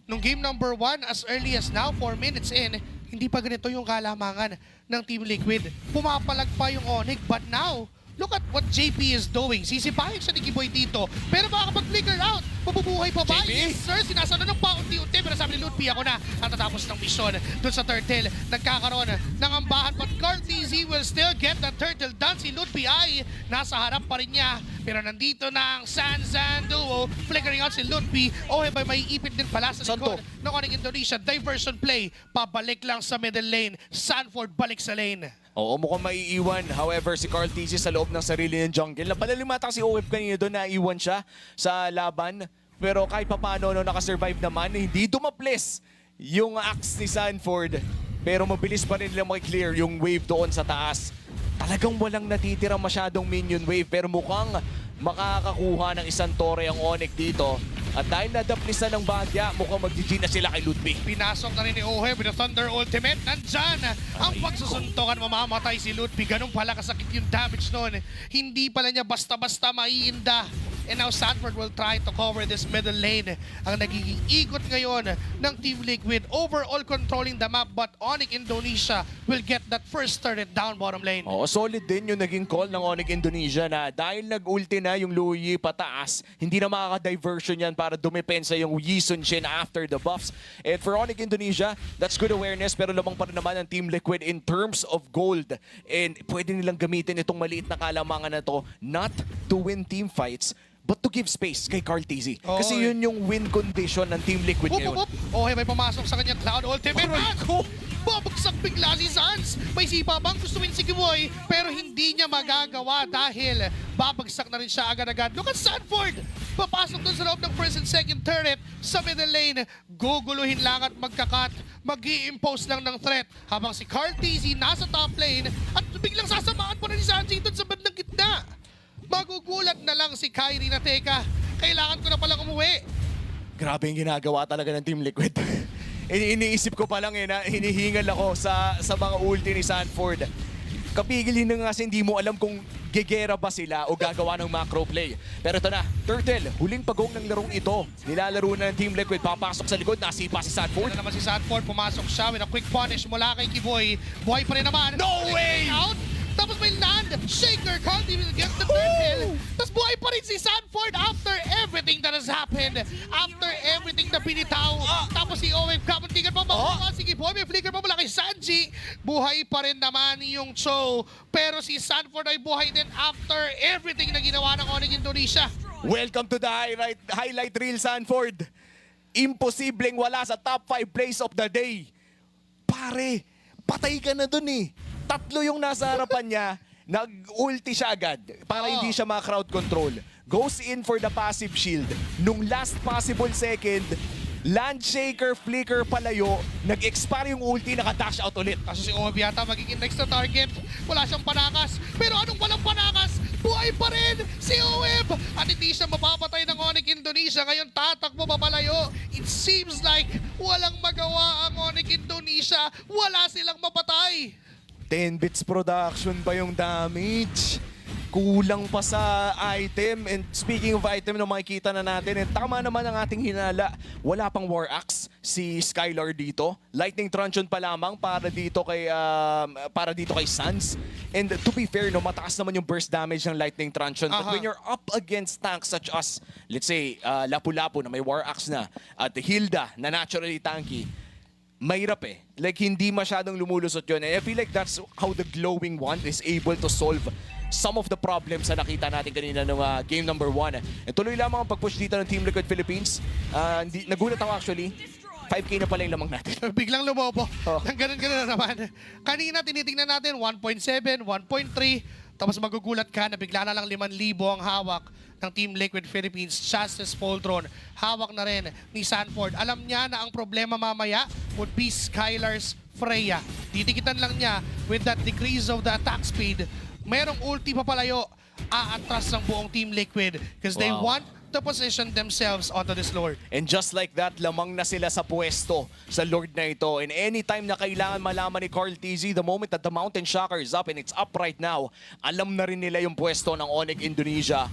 nung game number 1, as early as now, 4 minutes in, hindi pa ganito yung kalamangan ng Team Liquid. Pumapalag pa yung Onyx, but now, look at what JP is doing. Sisipahin siya ni Kiboy dito, pero makakapag-flicker out. Mabubuhay pa ba? Yes, sir. Sinasano ng paunti-unti, pero sabi ni Ludby, ako na ang tatapos ng mission. Doon sa turtle, nagkakaroon ng ambahan, but Carl TZ will still get the turtle done. Si Ludby ay nasa harap pa rin niya, pero nandito na ang Sansan duo. Flickering out si Ludby. Ohe ba may ipit din pala sa likod ng Onyx Indonesia. Diversion play, pabalik lang sa middle lane. Sanford balik sa lane. Oo, mukhang maiiwan. However, si Carl TZ sa loob ng sarili ng jungle. Napalalimata si OF kanina doon, naiiwan siya sa laban. Pero kahit papano, no, nakasurvive naman, hindi dumaples yung axe ni Sanford. Pero mabilis pa rin nila makiklear yung wave doon sa taas. Talagang walang natitira masyadong minion wave. Pero mukhang makakakuha ng isang tore ang Onyx dito. At dahil nadaplisan ng bahagya, mukhang mag-GG na sila kay Ludby. Pinasok na rin ni Ohe with the Thunder Ultimate. Nandyan ang pagsusuntokan, mamamatay si Ludby. Ganun pala kasakit yung damage noon. Hindi pala niya basta-basta maiinda. And now Sanford will try to cover this middle lane. Ang nagiging ikot ngayon ng Team Liquid, overall controlling the map, but Onyx Indonesia will get that first turret down bottom lane. Oo, solid din yung naging call ng Onyx Indonesia na dahil nag-ulti na yung Louie pataas, hindi na makaka-diversion yan para dumepensa yung Yi Sun Shin after the buffs. And for Onyx Indonesia, that's good awareness, pero lamang pa rin naman ang Team Liquid in terms of gold. And pwede nilang gamitin itong maliit na kalamangan na to, not to win team fights, but to give space kay Carl TZ. Kasi yun yung win condition ng Team Liquid ngayon. Ohe, may pumasok sa kanyang Cloud Ultimate. Babagsak bigla si Sans. May sipa bang gusto win si Kiboy, pero hindi niya magagawa dahil babagsak na rin siya agad-agad. Look at Sanford! Papasok dun sa loob ng first and second turret sa middle lane. Guguluhin lang at magkakat. Mag-i-impose lang ng threat habang si Carl TZ nasa top lane at biglang sasamaan pa rin si Sanji dun sa bandang gitna. Magugulat na lang si Kyrie na, teka, kailangan ko na palang umuwi. Grabe yung ginagawa talaga ng Team Liquid. Iniisip ko pa lang na hinihingal ako sa mga ulti ni Sanford. Kapigilin na nga kasi hindi mo alam kung gegera ba sila o gagawa ng macro play. Pero ito na, Turtle, huling pagong ng larong ito. Nilalaro na ng Team Liquid, papasok sa likod, nasipa si Sanford. Ano naman si Sanford, pumasok siya with a quick punish mula kay Kiboy. Buhay pa rin naman. No way! Out. Tapos may land, shaker, can't even get the turtle. Tapos buhay pa rin si Sanford after everything that has happened. After everything na binitaw. Tapos si Owen, kamuntikan pa makuha. Sige po, may flicker pa mula kay Sanji. Buhay pa rin naman yung Cho. Pero si Sanford ay buhay din after everything na ginawa ng Onyx Indonesia. Welcome to the highlight reel, Sanford. Imposibleng wala sa top 5 plays of the day. Pare, patay ka na dun eh. 3 yung nasa harapan niya, nag-ulti siya agad para hindi siya ma-crowd control. Goes in for the passive shield. Nung last possible second, Landshaker, flicker, palayo, nag-expire yung ulti, naka-dash out ulit. Kaso si Omab yata magiging next na target. Wala siyang panakas. Pero anong walang panakas? Buhay pa rin si Omab! At hindi siya mapapatay ng Onyx Indonesia. Ngayon tatakbo papalayo. It seems like walang magawa ang Onyx Indonesia. Wala silang mapatay. 10 bits production pa yung damage. Kulang pa sa item. And speaking of item, no, makikita na natin. And tama naman ang ating hinala. Wala pang War Axe si Skylar dito. Lightning Truncheon pa lamang para dito kay Sans. And to be fair, no, mataas naman yung burst damage ng Lightning Truncheon. But when you're up against tanks such as, let's say, Lapu-Lapu na may War Axe na, at Hilda na naturally tanky, mahirap eh. Like, hindi masyadong lumulusot yun. And I feel like that's how the glowing one is able to solve some of the problems na nakita natin kanina nung game number 1. And tuloy lamang ang pag-push dito ng Team Liquid Philippines. Nagulat ako actually. 5K na pala yung lamang natin. Biglang lumobo. Nang ganun-ganun na naman. Kanina tinitingnan natin 1.7, 1.3. Tapos magugulat ka na bigla na lang 5,000 ang hawak ng Team Liquid Philippines. Justice Poltron. Hawak na rin ni Sanford. Alam niya na ang problema mamaya would be Skylar's Freya. Titikitan lang niya with that decrease of the attack speed. Merong ulti papalayo. Aatras ng buong Team Liquid because they want to position themselves onto this Lord. And just like that, lamang na sila sa pwesto sa Lord na ito. And anytime na kailangan malaman ni Carl TZ, the moment that the Mountain Shocker is up and it's up right now, alam na rin nila yung pwesto ng Onyx Indonesia.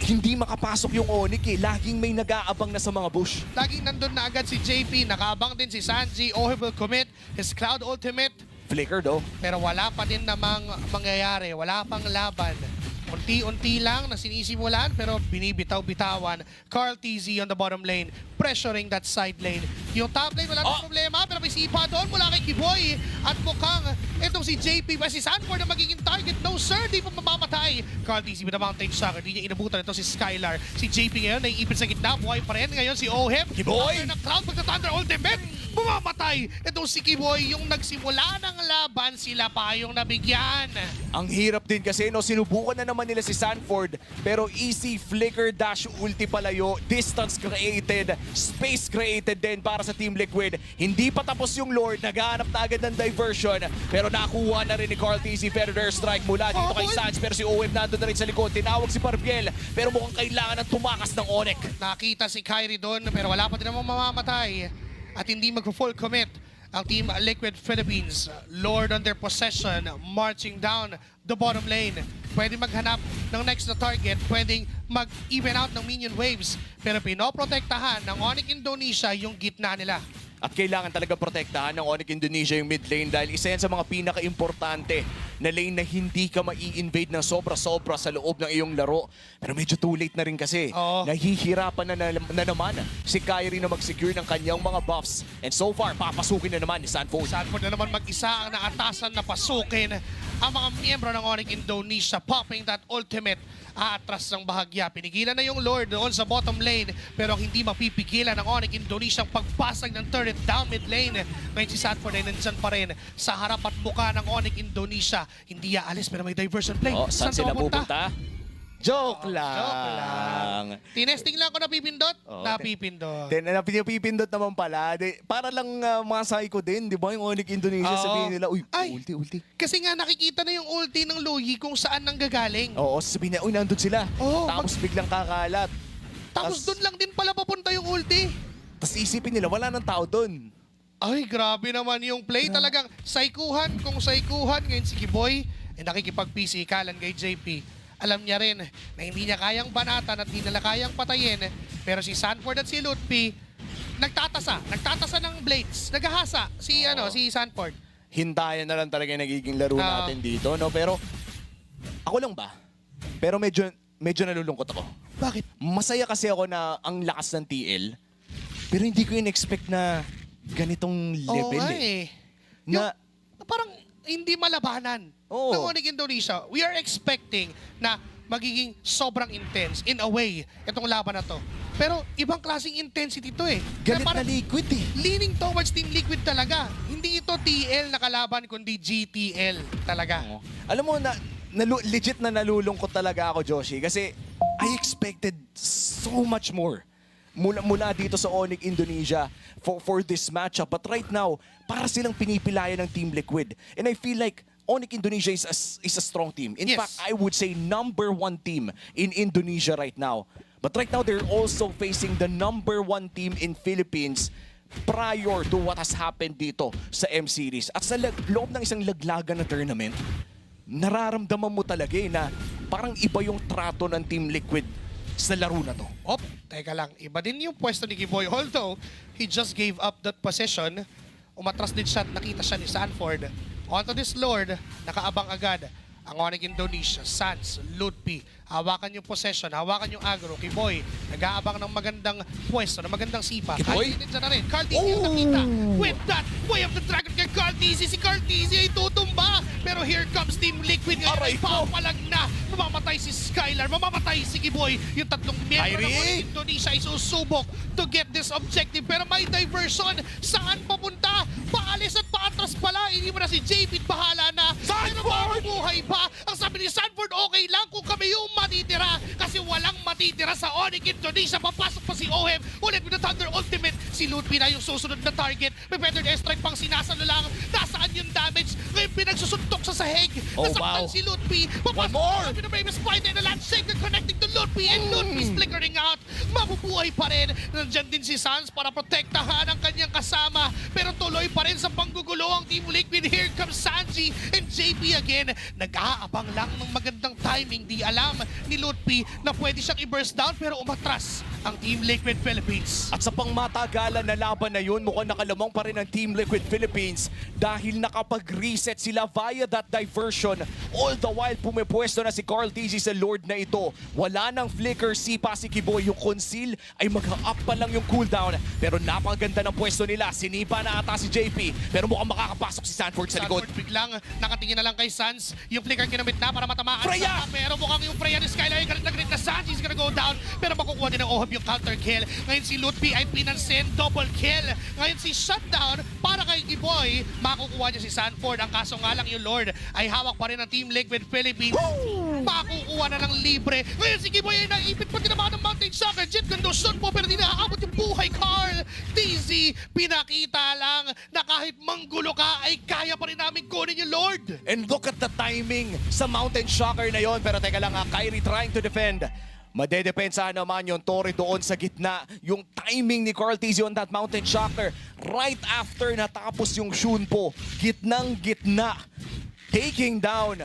Hindi makapasok yung Onyx eh. Laging may nag-aabang na sa mga bush. Laging nandun na agad si JP. Nakaabang din si Sanji. Oheb will commit his Cloud Ultimate. Flicker though. Pero wala pa din namang mangyayari. Wala pang laban. Unti-unti lang na sinisimulan pero binibitaw-bitawan. Carl TZ on the bottom lane, pressuring that side lane. Yung top lane wala nang problema pero may sipa doon mula kay Kiboy. At mukhang itong si JP ba si Sanford na magiging target. No sir, di pa mamamatay. Carl TZ with the Mountain Shocker. Di niya inabutan ito si Skylar. Si JP ngayon naiipit sa gitna. Buhay pa rin. Ngayon si Oheb. Kiboy! Na crowd pagka-Thunder Ultimate. Bumamatay. Itong si Kiboy yung nagsimula ng laban. Sila pa yung nabigyan. Ang hirap din kasi, no, sinubukan na naman nila si Sanford, pero easy flicker dash ulti palayo, distance created, space created din para sa Team Liquid. Hindi pa tapos yung Lord, naghahanap na agad ng diversion, pero nakuha na rin ni Carl TZ Predator Strike mula dito kay Sans, pero si Owen nandun na rin sa likod, tinawag si Barbiel, pero mukhang kailangan ng tumakas ng Onyx. Nakita si Kyrie doon, pero wala pa din namang mamamatay. At hindi mag-full commit ang Team Liquid Philippines. Lord on their possession, marching down the bottom lane. Pwede maghanap ng next na target, pwedeng mag-even out ng minion waves. Pero pinoprotektahan ng Onyx Indonesia yung gitna nila. At kailangan talaga protektahan ng Onyx Indonesia yung mid lane dahil isa yan sa mga pinaka-importante na lane na hindi ka mai-invade ng sobra-sobra sa loob ng iyong laro. Pero medyo too late na rin kasi. Nahihirapan na naman si Kyrie na mag-secure ng kanyang mga buffs. And so far, papasukin na naman ni Sanford. Sanford na naman mag-isa ang naatasan na pasukin ang mga miyembro ng Onyx Indonesia, popping that ultimate. Aatras ng bahagya. Pinigilan na yung Lord doon sa bottom lane pero hindi mapipigilan ng Onyx Indonesia ang pagpasag ng turret down mid lane. Ngayon si Sanford ay nandyan pa rin sa harap at mukha ng Onyx Indonesia. Hindi aalis pero may diversion play. Saan sila pupunta? Joke lang. Tinesting lang ako napipindot. Napipindot. Napipindot naman pala. Para lang mga psycho din, di ba? Yung Onyx Indonesia sabihin nila, uy, ulti. Kasi nga nakikita na yung ulti ng Luigi kung saan nanggagaling. Oo, sabihin niya, uy, nandun sila. Tapos biglang kakalat. Tapos doon lang din pala papunta yung ulti. Tapos isipin nila, wala nang tao doon. Ay, grabe naman yung play. Talagang saikuhan kung saikuhan. Ngayon si Kiboy ay nakikipag-pisikalan kay JP. Alam niya rin na hindi niya kayang banatan at hindi nila kayang patayin. Pero si Sanford at si Lutfi, nagtatasa ng blades. Naghahasa si Sanford. Hintayan na lang talaga yung nagiging laro natin dito, no? Pero, ako lang ba? Pero medyo nalulungkot ako. Bakit? Masaya kasi ako na ang lakas ng TL, pero hindi ko in-expect na ganitong level Na parang hindi malabanan ng Onyx Indonesia. We are expecting na magiging sobrang intense in a way itong laban na to. Pero ibang klaseng intensity to eh. Galit na Liquid eh. Leaning towards Team Liquid talaga. Hindi ito TL na kalaban kundi GTL talaga. Alam mo na legit na nalulungkot talaga ako, Joshi, kasi I expected so much more. mula dito sa Onyx Indonesia for this matchup. But right now, para silang pinipilayan ng Team Liquid. And I feel like Onyx Indonesia is a strong team. In fact, I would say #1 team in Indonesia right now. But right now, they're also facing the #1 team in Philippines prior to what has happened dito sa M-Series. At sa loob ng isang laglagan na tournament, nararamdaman mo talaga na parang iba yung trato ng Team Liquid sa laro na to. Teka lang. Iba din yung pwesto ni Kiboy. Although, he just gave up that possession. Umatras din siya at nakita siya ni Sanford. Onto this Lord, nakaabang agad ang Onyx Indonesia, Sans, Ludpi. Hawakan yung possession, hawakan yung aggro. Kiboy, nag-aabang ng magandang pwesto, ng magandang sipa. Kiboy? Kahit na rin. Carl Tizzy yung nakita. With that, way of the dragon kay Carl Tizzy. Si Carl Tizzy ay tutumba. Pero here comes Team Liquid. Ngayon ay papalag na. Mamamatay si Skylar, mamamatay si Kiboy. Yung tatlong miyembro ng Onyx Indonesia ay susubok to get this objective. Pero may diversion. Saan papunta? Paalis at paatras pala. Hindi mo na si JP bahala na. Pero mabubuhay pa. Ang sabi ni Sanford, okay lang kung kami yung matitira. Kasi walang matitira sa Onyx Indonesia. Papasok pa si Ohem. Ulit with the Thunder Ultimate. Si Ludpi na yung susunod na target. May better airstrike pang sinasalo lang. Nasaan yung damage? Ngayon pinagsusuntok sa sahig. Nasaktan si Ludpi. Papasok na the Brave Spider na Landshaker connecting to Ludpi. And Ludpi's flickering out. Mabubuhay pa rin. Nandyan din si Sans para protektahan ang kanyang kasama. Pero tuloy pa rin sa panggugulo ang Team Liquid. Here comes Sanji and JP again. Nag-aabang lang ng magandang timing. Di alam ni Ludpi na pwede siyang i-burst down pero umatras ang Team Liquid Philippines. At sa pangmatagalan na laban na yun, mukhang nakalamang pa rin ang Team Liquid Philippines dahil nakapag-reset sila via that diversion. All the while, pumipwesto na si Carl Tizzy sa Lord na ito. Wala nang flicker, sipa si Kiboy. Yung conceal ay mag-up pa lang yung cooldown. Pero napakaganda ng pwesto nila. Sinipa na ata si JP. Pero mukhang makakapasok si Sanford sa likod. Sanford biglang nakatingin na lang kay Sans. Yung flicker kinamit na para matamaan. Freya! Pero mukhang yung Freya ni Skylar ay galit na galit na Sans. He's gonna go down. Pero makukuha din ng Ohab yung counter kill. Ngayon si Ludpi ay pinansin. Double kill. Ngayon si Shutdown para kay Kiboy. Makukuha niya si Sanford. Ang kaso nga lang yung Lord ay hawak pa rin ng Team Liquid Philippines. Makukuha na ng libre. Ngayon si Kiboy ay naipit pa tinamaan ng Mountain Shocker. Jet condition po pero di naaabot yung buhay Carl Tizzy. Pinakita lang na kahit manggulo ka ay kaya pa rin namin kunin yung Lord. And look at the timing sa Mountain Shocker na yon. Pero teka lang, Kyrie trying to defend. Madedepensahan naman yung Torre doon sa gitna. Yung timing ni Carl Tizzy on that Mountain Shocker. Right after natapos yung Shunpo. Gitnang-gitna. Taking down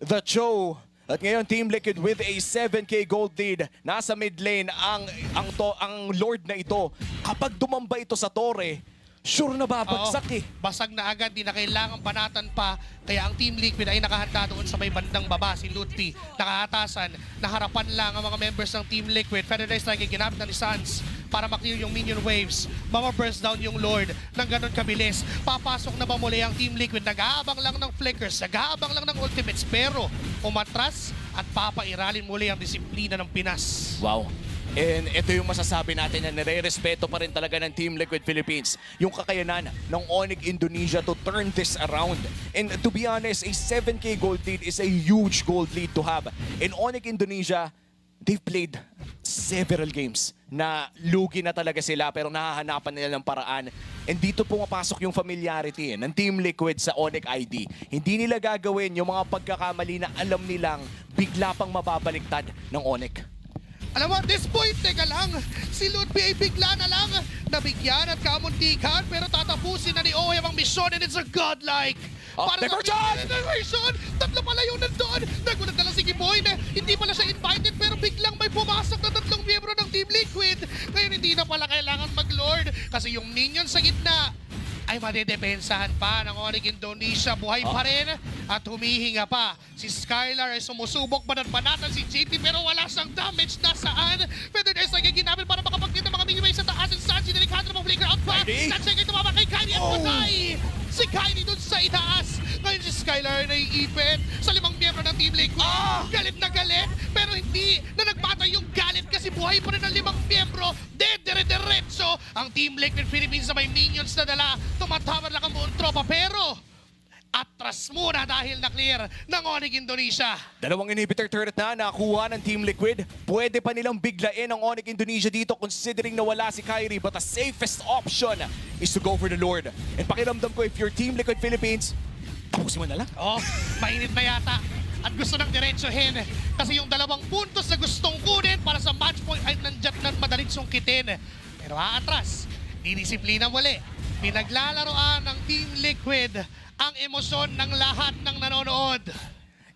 the Cho. At ngayon, Team Liquid with a 7K gold lead. Nasa mid lane ang Lord na ito. Kapag dumamba ito sa Torre, sure na babagsak Basag na agad, di na kailangan banatan pa. Kaya ang Team Liquid ay nakahanda doon sa may bandang baba. Si Ludpi nakahatasan. Naharapan lang ang mga members ng Team Liquid. Feather Strike ay ginamit na ni Sans para maklear yung minion waves. Mama-burst down yung Lord ng ganun kabilis. Papasok na ba muli ang Team Liquid? Nag-aabang lang ng flickers, nag-aabang lang ng ultimates. Pero umatras at papairalin muli ang disiplina ng Pinas. Wow. And ito yung masasabi natin na nire-respeto pa rin talaga ng Team Liquid Philippines. Yung kakayanan ng Onyx Indonesia to turn this around. And to be honest, a 7K gold lead is a huge gold lead to have. In Onyx Indonesia, they've played several games na lugi na talaga sila pero nahahanapan nila ng paraan. And dito pumapasok yung familiarity ng Team Liquid sa Onyx ID. Hindi nila gagawin yung mga pagkakamali na alam nilang bigla pang mababaliktad ng Onyx. Alam mo, at this point, teka lang, si Ludpi ay bigla na lang nabigyan at kamuntikan pero tatapusin na ni Ohem ang misyon and it's a godlike. Diversion! Tatlo pala yung nandun. Nagulat na lang si Kiboy na hindi pala siya invited pero biglang may pumasok na tatlong miyembro ng Team Liquid. Ngayon hindi na pala kailangan mag-lord kasi yung minion sa gitna ay madedepensahan pa ng Onyx Indonesia. Buhay pa rin at humihinga pa. Si Skylar ay sumusubok banat-banatan si JP pero wala siyang damage. Nasaan? Feather Strike ay ginamit para makapagkita mga minion sa taas. And Sanji delikado na mag-flicker out pa. Sanji ay tumama kay Kyrie at patay. Si Kyrie dun sa itaas. Ngayon si Skylar ay naiipit sa 5 miyembro ng Team Liquid. Galit na galit pero hindi na nagpatay yung galit kasi buhay pa rin ang 5 miyembro. Dire-diretso ang Team Liquid Philippines na may minions na dala. Tumatawad lang ang buong tropa pero atras muna dahil na-clear ng Onyx Indonesia. Dalawang inhibitor turret na nakuha ng Team Liquid. Pwede pa nilang biglain ang Onyx Indonesia dito considering na wala si Kyrie. But the safest option is to go for the Lord. And pakiramdam ko, if you're Team Liquid Philippines, tapusin mo na lang. Oh, mainit na yata. At gusto nang diretsuhin. Kasi yung 2 puntos na gustong kunin para sa match point ay nandiyan na madaling sungkitin. Pero aatras. Didisiplina muli. Pinaglalaroan ng Team Liquid ang emosyon ng lahat ng nanonood.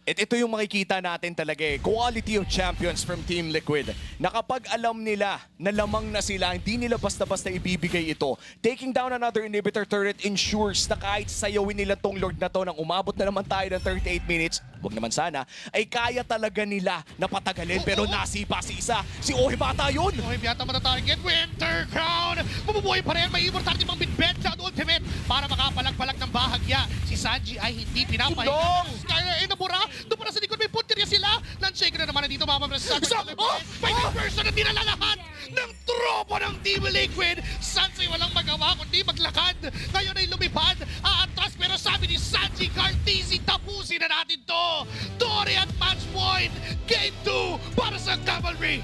At ito yung makikita natin talaga eh. Quality of champions from Team Liquid. Na kapag alam nila na lamang na sila, hindi nila basta-basta ibibigay ito. Taking down another inhibitor turret ensures na kahit sayawin nila tong Lord na to nang umabot na naman tayo ng 38 minutes, wag naman sana, ay kaya talaga nila na patagalin. Pero nasipa si isa. Si Ohib ata yun. Ohib yata matatarget. Winter Crown! Mabubuhay pa rin. May importante mang bitbet sa ultimate para makapalag-palag ng bahagya. Si Sanji ay hindi pinapahinga. Kaya inabura. Doon pa na sa likod, may puntirya sila. Landshaker na naman na dito, mapapalasagot. May person na dinala lahat ng tropa ng Team Liquid. Sanji walang magawa kundi maglakad. Ngayon ay lumipad, aatras, pero sabi ni Sanji Cartesi, tapusin na natin to. Tori at match point. Game 2 para sa Cavalry.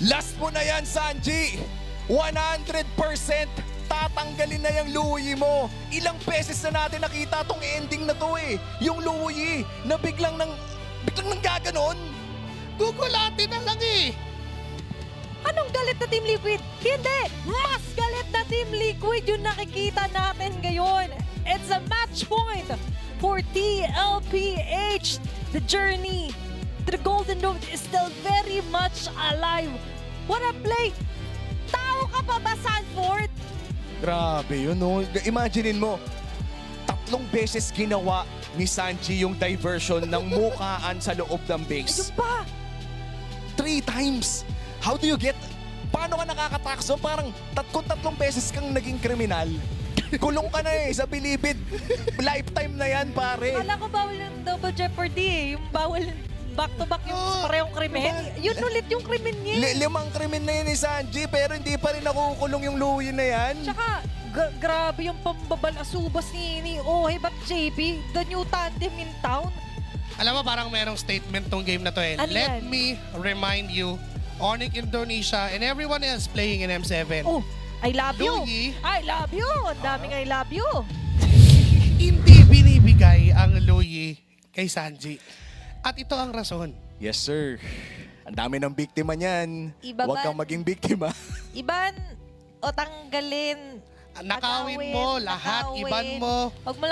Last mo na yan, Sanji! 100% tatanggalin na yung Louie mo. Ilang beses na natin nakita tong ending na to eh. Yung Louie na biglang nang gaganon. Gugulatin na lang eh. Anong galit na Team Liquid? Hindi! Mas galit na Team Liquid yung nakikita natin ngayon. It's a match point for TLPH. The journey to the Golden Road is still very much alive. What a play! Tao ka pa ba, Sanford? Grabe yun, no? Imaginein mo, 3 beses ginawa ni Sanji yung diversion ng mukaan sa loob ng base. Ayun pa! 3 times! How do you get... Paano ka nakakatakso? Parang kung 3 beses kang naging kriminal. Kulong ka na eh sa bilibid. Lifetime na yan, pare. Kala ko bawal yung double jeopardy eh. Yung bawal back-to-back yung parehong krimen. Yun ulit yung krimen niya. 5 krimen na yun ni Sanji pero hindi pa rin nakukulong yung Louie na yan. Tsaka, grabe yung pambabalasubas ni Ohib at JP. The new tandem in town. Alam mo, parang merong statement tong game na to eh. Ano Let yan? me remind you, Onyx Indonesia and everyone else playing in M7. Oh, I love you. Louie. I love you. Ang daming I love you. Hindi binibigay ang Louie kay Sanji. At ito ang rason. Yes, sir. Ang dami ng biktima niyan. Ibaban. Huwag kang maging biktima. Iban o tanggalin. Nakawin Agawin, mo, lahat, nakawin. iban mo. Huwag mo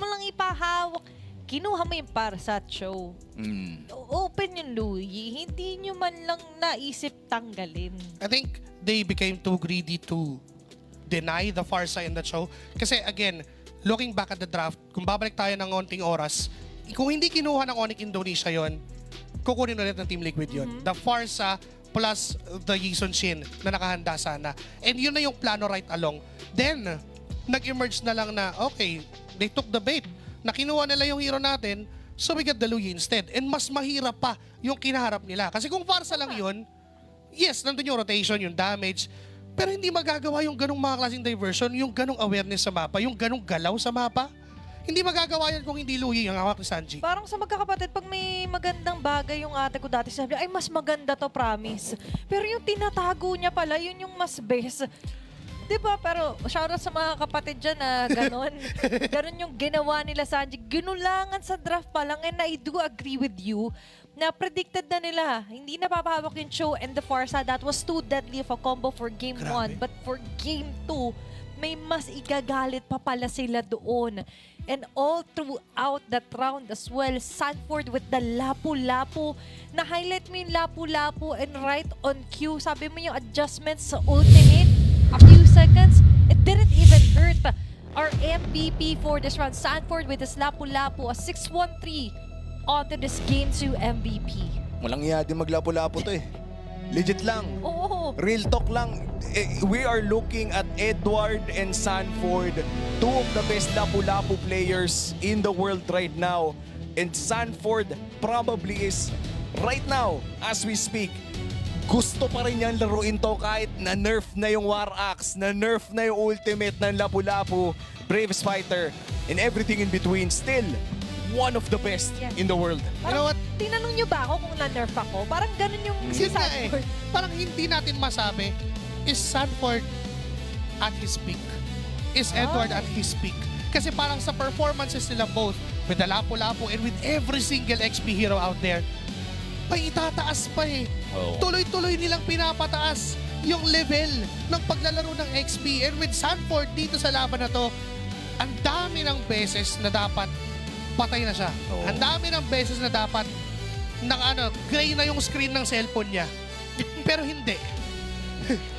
lang ipahawak. Kinuha mo yung para sa show. Open yung Louie. Hindi nyo man lang naisip tanggalin. I think they became too greedy to deny the Farsa in the show. Kasi again, looking back at the draft, kung babalik tayo ng onting oras, kung hindi kinuha ng Onyx Indonesia yon, kukunin ulit ng Team Liquid yon. The Farsa plus the Yison Shin na nakahanda sana. And yun na yung plano right along. Then, nag-emerge na lang na, okay, they took the bait. Na kinuha nila yung hero natin, so we get the Louie instead. And mas mahirap pa yung kinaharap nila. Kasi kung Farsa lang yun, yes, nandun yung rotation, yung damage, pero hindi magagawa yung ganong mga klaseng diversion, yung ganong awareness sa mapa, yung ganong galaw sa mapa. Hindi magagawa yan kung hindi Louie yung hawak ni Sanji. Parang sa magkakapatid, pag may magandang bagay yung ate ko dati, sabi niya, ay mas maganda to, promise. Pero yung tinatago niya pala, yun yung mas best. Diba? Pero shoutout sa mga kapatid dyan na ganon. Ganon yung ginawa nila Sanji. Ginulangan sa draft pa lang, and I do agree with you na predicted na nila. Hindi na papahawak yung show and the Farsa. That was too deadly of a combo for game 1. But for game 2, may mas igagalit pa pala sila doon. And all throughout that round as well, Sanford with the lapu-lapu. Na-highlight mo yung lapu-lapu and right on cue. Sabi mo yung adjustments sa ultimate, a few seconds, it didn't even hurt. Our MVP for this round, Sanford with his lapu-lapu, a 6-1-3 onto this Game 2 MVP. Walang iya din maglapo-lapo to eh. Legit lang. Oo. Real talk lang. We are looking at Edward and Sanford, 2 of the best lapu-lapu players in the world right now. And Sanford probably is, right now, as we speak, gusto pa rin niyang laruin to kahit na-nerf na yung War Axe, na-nerf na yung ultimate ng lapu-lapu. Braves fighter. and everything in between, still one of the best Yes. in the world. You know what? Tinanong niyo ba ako kung na-nerf ako? Parang ganun yung si Yun nga eh. Sanford. Parang hindi natin masabi, is Sanford at his peak? Is Edward at his peak? Kasi parang sa performances nila both, with the Lapu-Lapu and with every single XP hero out there, may itataas pa eh. Oo. Tuloy-tuloy nilang pinapataas yung level ng paglalaro ng XP. And with Sanford dito sa laban na to, ang dami ng beses na dapat patay na siya. Oo. Ang dami ng beses na dapat gray na yung screen ng cellphone niya. Pero hindi.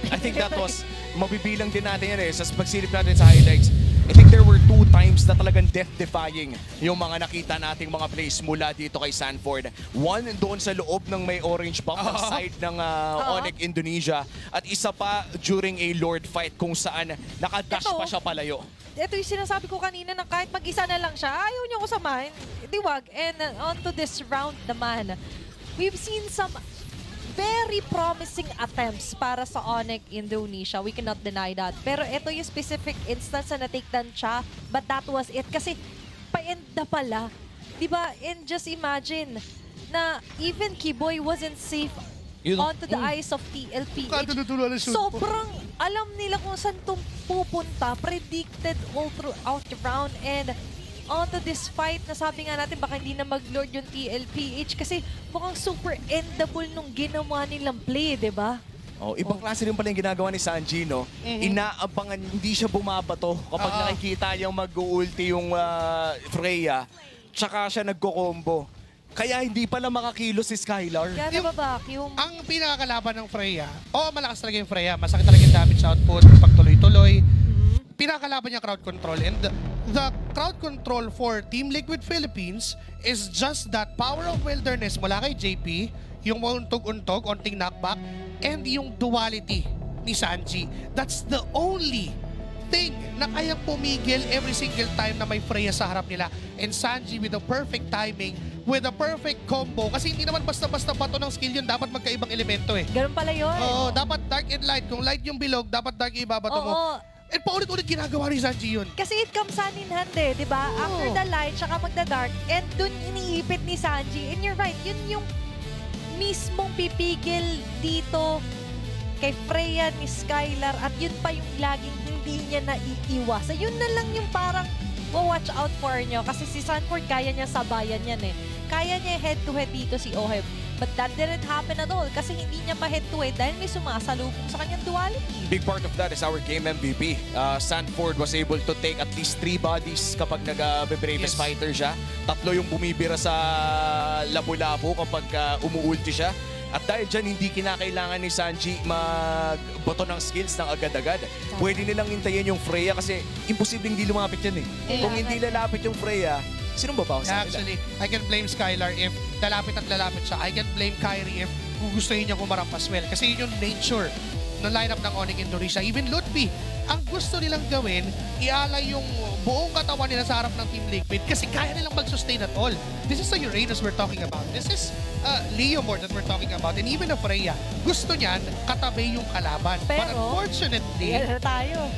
I think that was, mabibilang din natin yan eh, sa pagsilip natin sa highlights. I think there were 2 times na talagang death-defying yung mga nakita nating mga plays mula dito kay Sanford. One, doon sa loob ng may orange buff ng side ng Onyx Indonesia. At isa pa during a Lord fight kung saan nakadash pa siya palayo. Ito yung sinasabi ko kanina na kahit mag-isa na lang siya, ayaw niyo ko samahin. Di wag. And on to this round naman, we've seen some very promising attempts para sa Onyx Indonesia. We cannot deny that. Pero ito yung specific instance na na-take down siya. But that was it. Kasi pa-end na pala. Diba? And just imagine na even Kiboy wasn't safe onto the eyes of TLPH. Sobrang alam nila kung saan itong pupunta. Predicted all throughout the round. And onto this fight na sabi nga natin baka hindi na mag-lord yung TLPH kasi mukhang super endable nung ginawa nilang play, di ba? Oh, ibang klase rin pala yung ginagawa ni Sanji, no? Inaabangan, hindi siya bumabato kapag nakikita niyang mag-ulti yung Freya, tsaka siya nagko-combo. Kaya hindi pala makakilos si Skylar. Kaya nababacuum. Ang pinakakalaban ng Freya, malakas talaga yung Freya. Masakit talaga yung damage output, pag tuloy-tuloy. Pinakalaban niya crowd control. And the crowd control for Team Liquid Philippines is just that power of wilderness mula kay JP, yung untog-untog, onting knockback, and yung duality ni Sanji. That's the only thing na kaya pumigil every single time na may Freya sa harap nila. And Sanji with the perfect timing, with the perfect combo. Kasi hindi naman basta-basta bato ng skill yun, dapat magkaibang elemento eh. Ganun pala yun. Oo, dapat dark and light. Kung light yung bilog, dapat dark yung ibabato mo. And paulit-ulit ginagawa ni Sanji yun. Kasi it comes hand in hand eh, di ba? After the light, tsaka magda-dark, and dun iniipit ni Sanji. And you're right, yun yung mismong pipigil dito kay Freya ni Skylar at yun pa yung laging hindi niya naiiwasan. Yun na lang yung parang watch out for nyo kasi si Sanford kaya niya sabayan yan eh. Kaya niya head-to-head dito si Oheb. But that didn't happen at all kasi hindi niya pa head-to-head dahil may sumasalubong sa kanyang duality. Big part of that is our game MVP. Sanford was able to take at least 3 bodies kapag nag-bravest fighter siya. 3 yung bumibira sa Lapu-Lapu kapag umuulti siya. At dahil dyan, hindi kinakailangan ni Sanji magboto ng skills ng agad-agad. Pwede nilang hintayin yung Freya kasi imposibleng hindi lumapit yan eh. Kung hindi lalapit yung Freya, sinong babaw sa kanila? Actually, I can blame Skylar if lalapit at lalapit siya. I can blame Kyrie if gugustuhin niya kumarampas well. Kasi yun yung nature ng lineup ng Onyx Indonesia. Even Lutfi, ang gusto nilang gawin, ialay yung buong katawan nila sa harap ng Team Liquid kasi kaya nilang mag-sustain at all. This is the Uranus we're talking about. This is Leomord that we're talking about. And even a Freya, gusto niyan katabi yung kalaban. But unfortunately, tayo.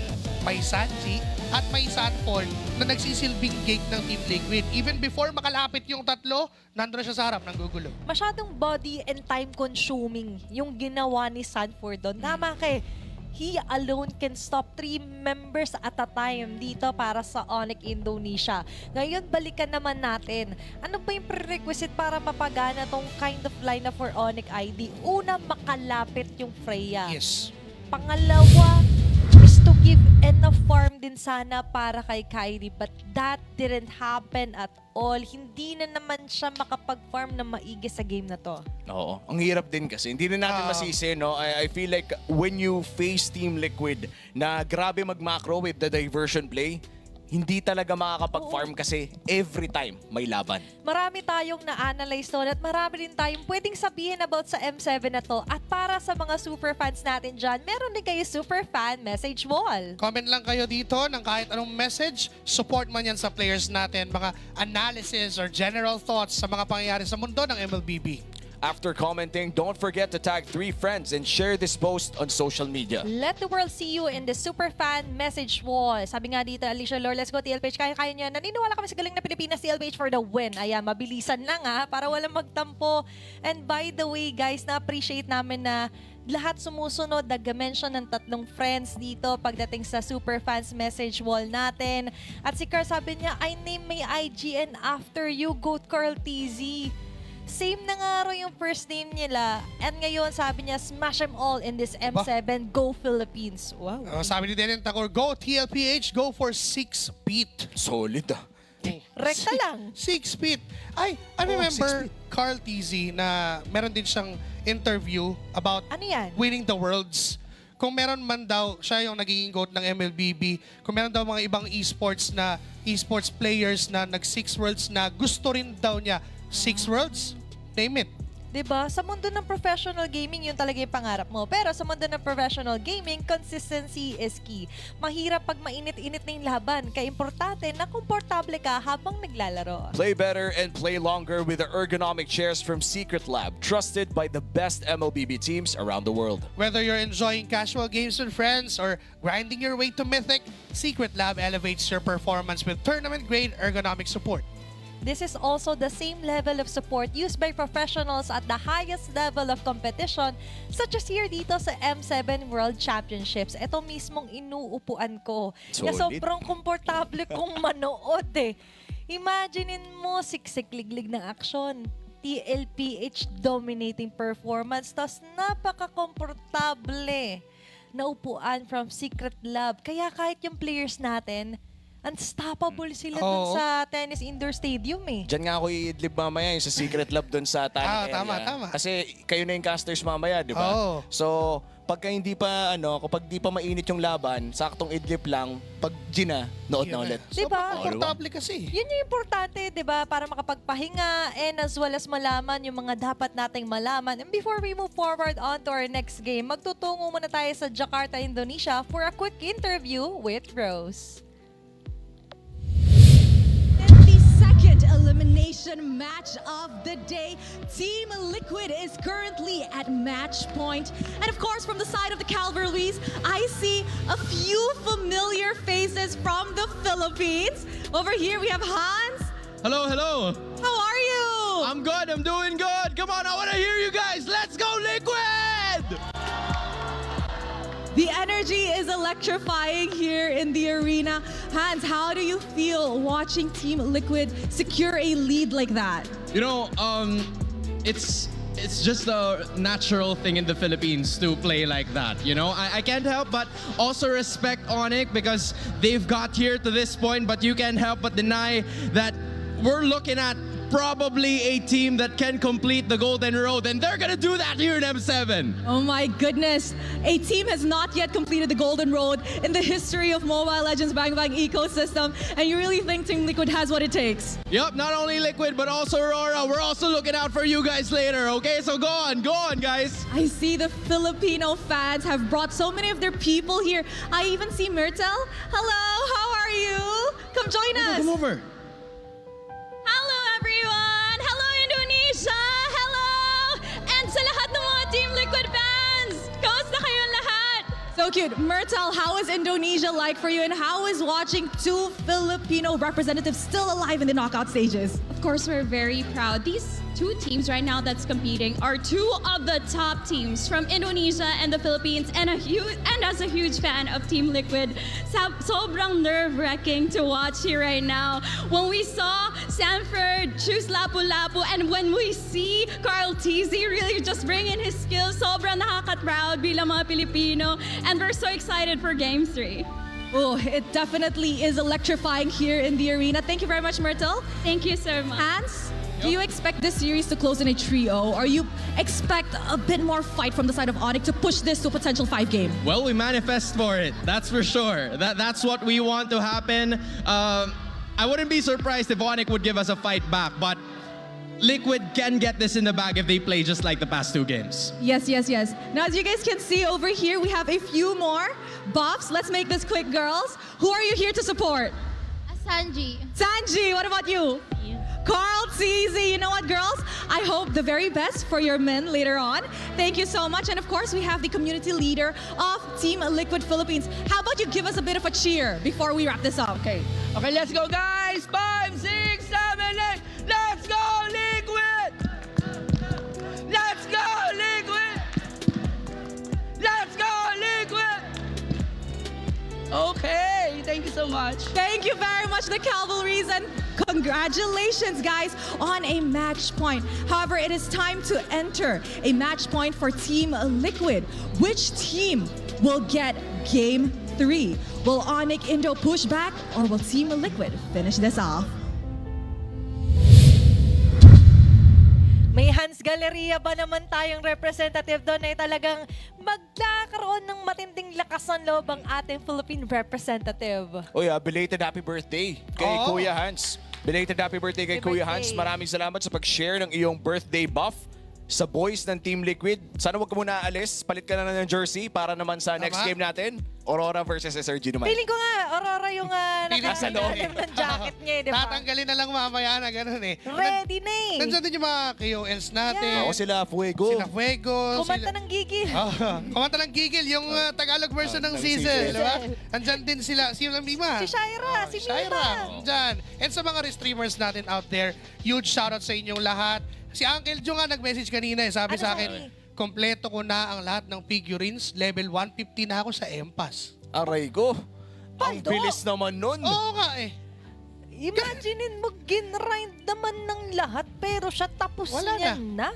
may Sanji at may Sanford na nagsisilbing gate ng Team Liquid. Even before makalapit yung 3, nandun siya sa harap ng gugulo. Masyadong body and time consuming yung ginawa ni Sanford doon. Tama kay he alone can stop 3 members at a time dito para sa Onyx Indonesia. Ngayon, balikan naman natin. Ano ba yung prerequisite para mapagana tong kind of lineup for Onyx ID? Una, makalapit yung Freya. Yes. Pangalawa, is to give enough farm din sana para kay Kyrie, but that didn't happen at all. Hindi na naman siya makapag-farm na maigi sa game na to. Oo. Ang hirap din kasi. Hindi na natin masisi, no? I feel like when you face Team Liquid na grabe mag-macro with the diversion play, hindi talaga makakapag-farm kasi every time may laban. Marami tayong na-analyze doon at marami din tayong pwedeng sabihin about sa M7 na to. At para sa mga super fans natin dyan, meron din kayo super fan message wall. Comment lang kayo dito ng kahit anong message. Support man yan sa players natin. Mga analysis or general thoughts sa mga pangyayari sa mundo ng MLBB. After commenting, don't forget to tag 3 friends and share this post on social media. Let the world see you in the Superfan message wall. Sabi nga dito, Alicia Lor, let's go TLPH. Kaya-kaya niya. Naniniwala kami sa galing na Pilipinas, TLPH for the win. Ayan, mabilisan lang para walang magtampo. And by the way, guys, na-appreciate namin na lahat sumusunod, nag-mention ng 3 friends dito pagdating sa Superfans message wall natin. At si Carl sabi niya, I name my IGN after you, Goat Carl TZ. Same na nga rin yung first name nila. And ngayon, sabi niya, smash them all in this M7. Go Philippines. Wow. Sabi ni Denen Tacor, go TLPH, go for 6 feet. Solid Rekta lang. 6 feet. I remember Carl TZ na meron din siyang interview about Ano yan? winning the worlds. Kung meron man daw, siya yung nagiging GOAT ng MLBB, kung meron daw mga ibang esports players na nag-6 worlds na gusto rin daw niya 6 worlds, name it. Diba? Sa mundo ng professional gaming, yun talaga yung pangarap mo. Pero sa mundo ng professional gaming, consistency is key. Mahirap pag mainit-init na yung laban. Kaya importante na komportable ka habang naglalaro. Play better and play longer with the ergonomic chairs from Secret Lab, trusted by the best MLBB teams around the world. Whether you're enjoying casual games with friends or grinding your way to Mythic, Secret Lab elevates your performance with tournament-grade ergonomic support. This is also the same level of support used by professionals at the highest level of competition, such as here dito sa M7 World Championships. Ito mismong inuupuan ko. Na sobrang komportable kong manood Imaginein mo, siksik-liglig ng aksyon. TLPH dominating performance, tas napaka-komportable na upuan from Secret Lab. Kaya kahit yung players natin, unstoppable sila dun sa Tennis Indoor Stadium Diyan nga ako i-idlib mamaya yung sa Secret Lab dun sa Tana area. Tama. Kasi kayo na yung casters mamaya, di ba? So, pagka hindi pa, kapag di pa mainit yung laban, saktong idlip lang, pag gina, nood na ulit. Diba? Komportable kasi. Yun yung importante, di ba? Para makapagpahinga and as well as malaman yung mga dapat nating malaman. And before we move forward on to our next game, magtutungo muna tayo sa Jakarta, Indonesia for a quick interview with Rose. Elimination match of the day. Team Liquid is currently at match point. And of course, from the side of the Calver Luis, I see a few familiar faces from the Philippines. Over here, we have Hans. Hello. How are you? I'm good. I'm doing good. Come on, I want to hear you guys. Let's go, Liquid! The energy is electrifying here in the arena. Hans, how do you feel watching Team Liquid secure a lead like that? You know, it's just a natural thing in the Philippines to play like that. You know, I can't help but also respect Onyx because they've got here to this point, but you can't help but deny that we're looking at probably a team that can complete the Golden Road, and they're gonna do that here in M7. Oh my goodness. A team has not yet completed the Golden Road in the history of Mobile Legends Bang Bang ecosystem, and you really think Team Liquid has what it takes? Yup, not only Liquid, but also Aurora. We're also looking out for you guys later, okay? So go on, guys. I see the Filipino fans have brought so many of their people here. I even see Myrtle. Hello, how are you? Come join us. Come over. Hello everyone! Hello Indonesia! Hello! And sa lahat ng mga Team Liquid fans! Kamusta kayong lahat? So cute. Myrtle, how is Indonesia like for you, and how is watching 2 Filipino representatives still alive in the knockout stages? Of course, we're very proud. These 2 teams right now that's competing are 2 of the top teams from Indonesia and the Philippines, and as a huge fan of Team Liquid, sobrang nerve-wracking to watch here right now. When we saw Sanford choose Lapu-Lapu, and when we see Carl TZ really just bring in his skills, sobrang nakaka-proud bilang mga Pilipino, and we're so excited for Game 3. Oh, it definitely is electrifying here in the arena. Thank you very much, Myrtle. Thank you so much. Hans, do you expect this series to close in a trio, or you expect a bit more fight from the side of Onyx to push this to a potential 5-game? Well, we manifest for it, that's for sure. That's what we want to happen. I wouldn't be surprised if Onyx would give us a fight back, but Liquid can get this in the bag if they play just like the past 2 games. Yes. Now, as you guys can see over here, we have a few more buffs. Let's make this quick, girls. Who are you here to support? Sanji. Sanji, what about you? Carl Tizzy. You know what, girls? I hope the very best for your men later on. Thank you so much. And of course, we have the community leader of Team Liquid Philippines. How about you give us a bit of a cheer before we wrap this up? Okay, let's go, guys. 5, 6, 7, 8. Let's go, Liquid! Let's go, Liquid! Let's go, Liquid! Okay, thank you so much. Thank you very much, the Cavalries, and congratulations, guys, on a match point. However, it is time to enter a match point for Team Liquid. Which team will get Game 3? Will Onyx Indo push back, or will Team Liquid finish this off? May Hans Galleria ba naman tayong representative doon ay talagang magkakaroon ng matinding lakas ng loob ang ating Philippine representative. Uy, belated happy birthday kay Kuya Hans. Belated happy birthday kay Kuya Hans. Maraming salamat sa pag-share ng iyong birthday buff sa boys ng Team Liquid. Sana wag ka muna aalis. Palit ka na ng jersey para naman sa next game natin. Aurora versus SRG naman. Feeling ko nga, Aurora yung nasa loob. ng jacket niya, di ba? Tatanggalin na lang mamaya na gano'n eh. Ready na eh. Nandiyan din yung mga KOLs natin. Oo, sila Fuego. Sila Fuego. Kumanta ng gigil. Kumanta ng gigil, yung Tagalog version ng Sizzle, di ba? Andyan din sila, si Mima. Si Shaira, si Mima. Andyan. And sa mga streamers natin out there, huge shoutout sa inyong lahat. Si Uncle Joe nga nag-message kanina eh, sabi sa akin, kompleto ko na ang lahat ng figurines, level 150 na ako sa EMPAS. Aray ko. Ang bilis naman nun. Oo nga eh. Imaginein mo, ginrind naman ng lahat, pero siya tapos niya na.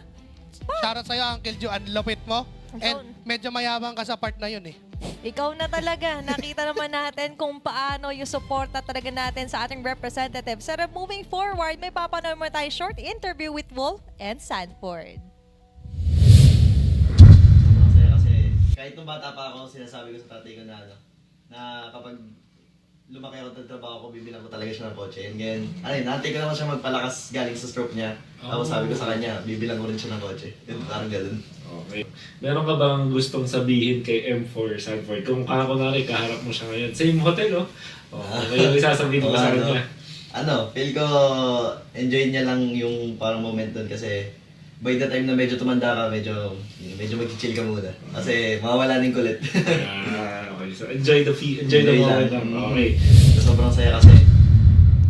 Shoutout sa'yo, Uncle Joe, ang lupit mo. And medyo mayabang ka sa part na yun eh. Ikaw na talaga. Nakita naman natin kung paano yung suporta talaga natin sa ating representative. So moving forward, may papanood mo tayo short interview with Wolf and Sanford. Kasi kahit nung bata pa ako, sinasabi ko sa tatay ko na kapag lumaki ako ng trabaho ko, bibilang ko talaga siya ng kotse. And ngayon, nantay ko naman siya magpalakas galing sa stroke niya. Tapos sabi ko sa kanya, bibilang ko rin siya ng kotse. Parang ganun. Okay. Meron ka bang gustong sabihin kay M4 Sanford? Kung kunwari, kaharap mo siya ngayon. Same hotel, oh. May yung isasabihin mo sa kanya. Feel ko enjoy niya lang yung parang moment doon kasi by the time na medyo tumanda ka, medyo mag-chill ka muna. Kasi mawawala ng kulit. Okay. So enjoy the moment lang. Okay. Sobrang saya kasi.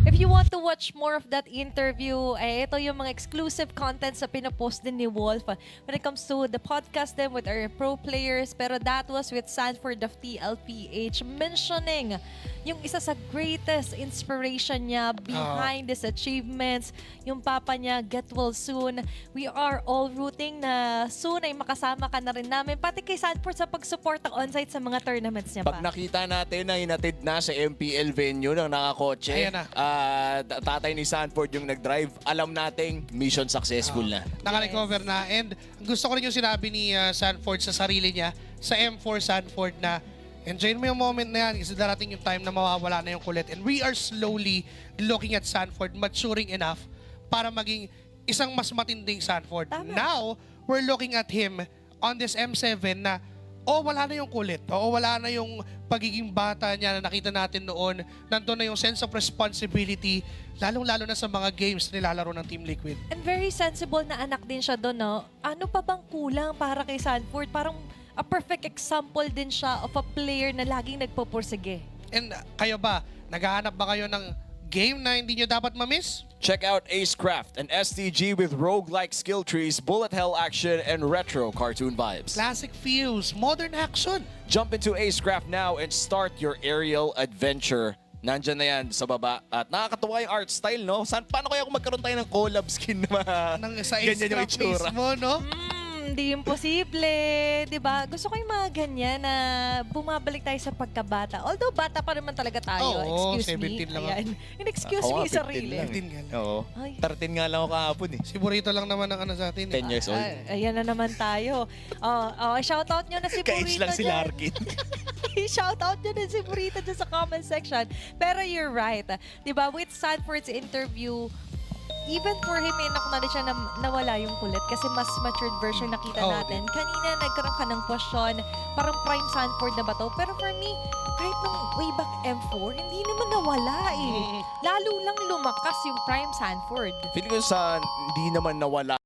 If you want to watch more of that interview, ito yung mga exclusive content sa pinapost din ni Wolf when it comes to the podcast din with our pro players. Pero that was with Sanford of TLPH mentioning yung isa sa greatest inspiration niya behind his achievements. Yung papa niya, get well soon. We are all rooting na soon ay makasama ka na rin namin. Pati kay Sanford sa pag-support ng onsite sa mga tournaments niya pa. Pag nakita natin na hinatid na sa MPL venue ng nakakotse, tatay ni Sanford yung nag-drive, alam nating mission successful na. Naka-recover na. And gusto ko rin yung sinabi ni Sanford sa sarili niya, sa M4 Sanford na enjoy mo yung moment na yan kasi darating yung time na mawawala na yung kulit. And we are slowly looking at Sanford maturing enough para maging isang mas matinding Sanford. Now, we're looking at him on this M7 na wala na yung kulit. Wala na yung pagiging bata niya na nakita natin noon. Nandun na yung sense of responsibility, lalong-lalo na sa mga games na nilalaro ng Team Liquid. And very sensible na anak din siya doon, no? Ano pa bang kulang para kay Sanford? Parang a perfect example din siya of a player na laging nagpupursige. And kayo ba, naghahanap ba kayo ng game na hindi nyo dapat ma-miss? Check out Acecraft, an STG with roguelike skill trees, bullet hell action, and retro cartoon vibes. Classic feels, modern action. Jump into Acecraft now and start your aerial adventure. Nandyan na yan sa baba. At nakakatuwa yung art style, no? Paano kaya kung magkaroon tayo ng collab skin na sa ganyan yung Acecraft itsura? mismo, no? Hindi imposible, di ba? Gusto ko yung mga ganyan na bumabalik tayo sa pagkabata. Although bata pa naman talaga tayo, excuse me. 17 lang Ayan. In-excuse me sarili. 15 nga lang. Oo. 13 nga lang ako kahapon eh. Si Burrito lang naman ang sa atin. 10 years old. Ayan na naman tayo. Shoutout nyo na si Burrito. Ka-age lang si Larkin. Shoutout nyo na si Burrito dyan sa comment section. Pero you're right. Di ba? With Sanford's interview, even for him, nakunali siya na nawala yung kulit kasi mas matured version nakita Oh, natin. Kanina nagkaroon ka ng question, parang prime Sanford na ba to? Pero for me, kahit nung way back M4, hindi naman nawala eh. Lalo lang lumakas yung prime Sanford. Feeling ko sa hindi naman nawala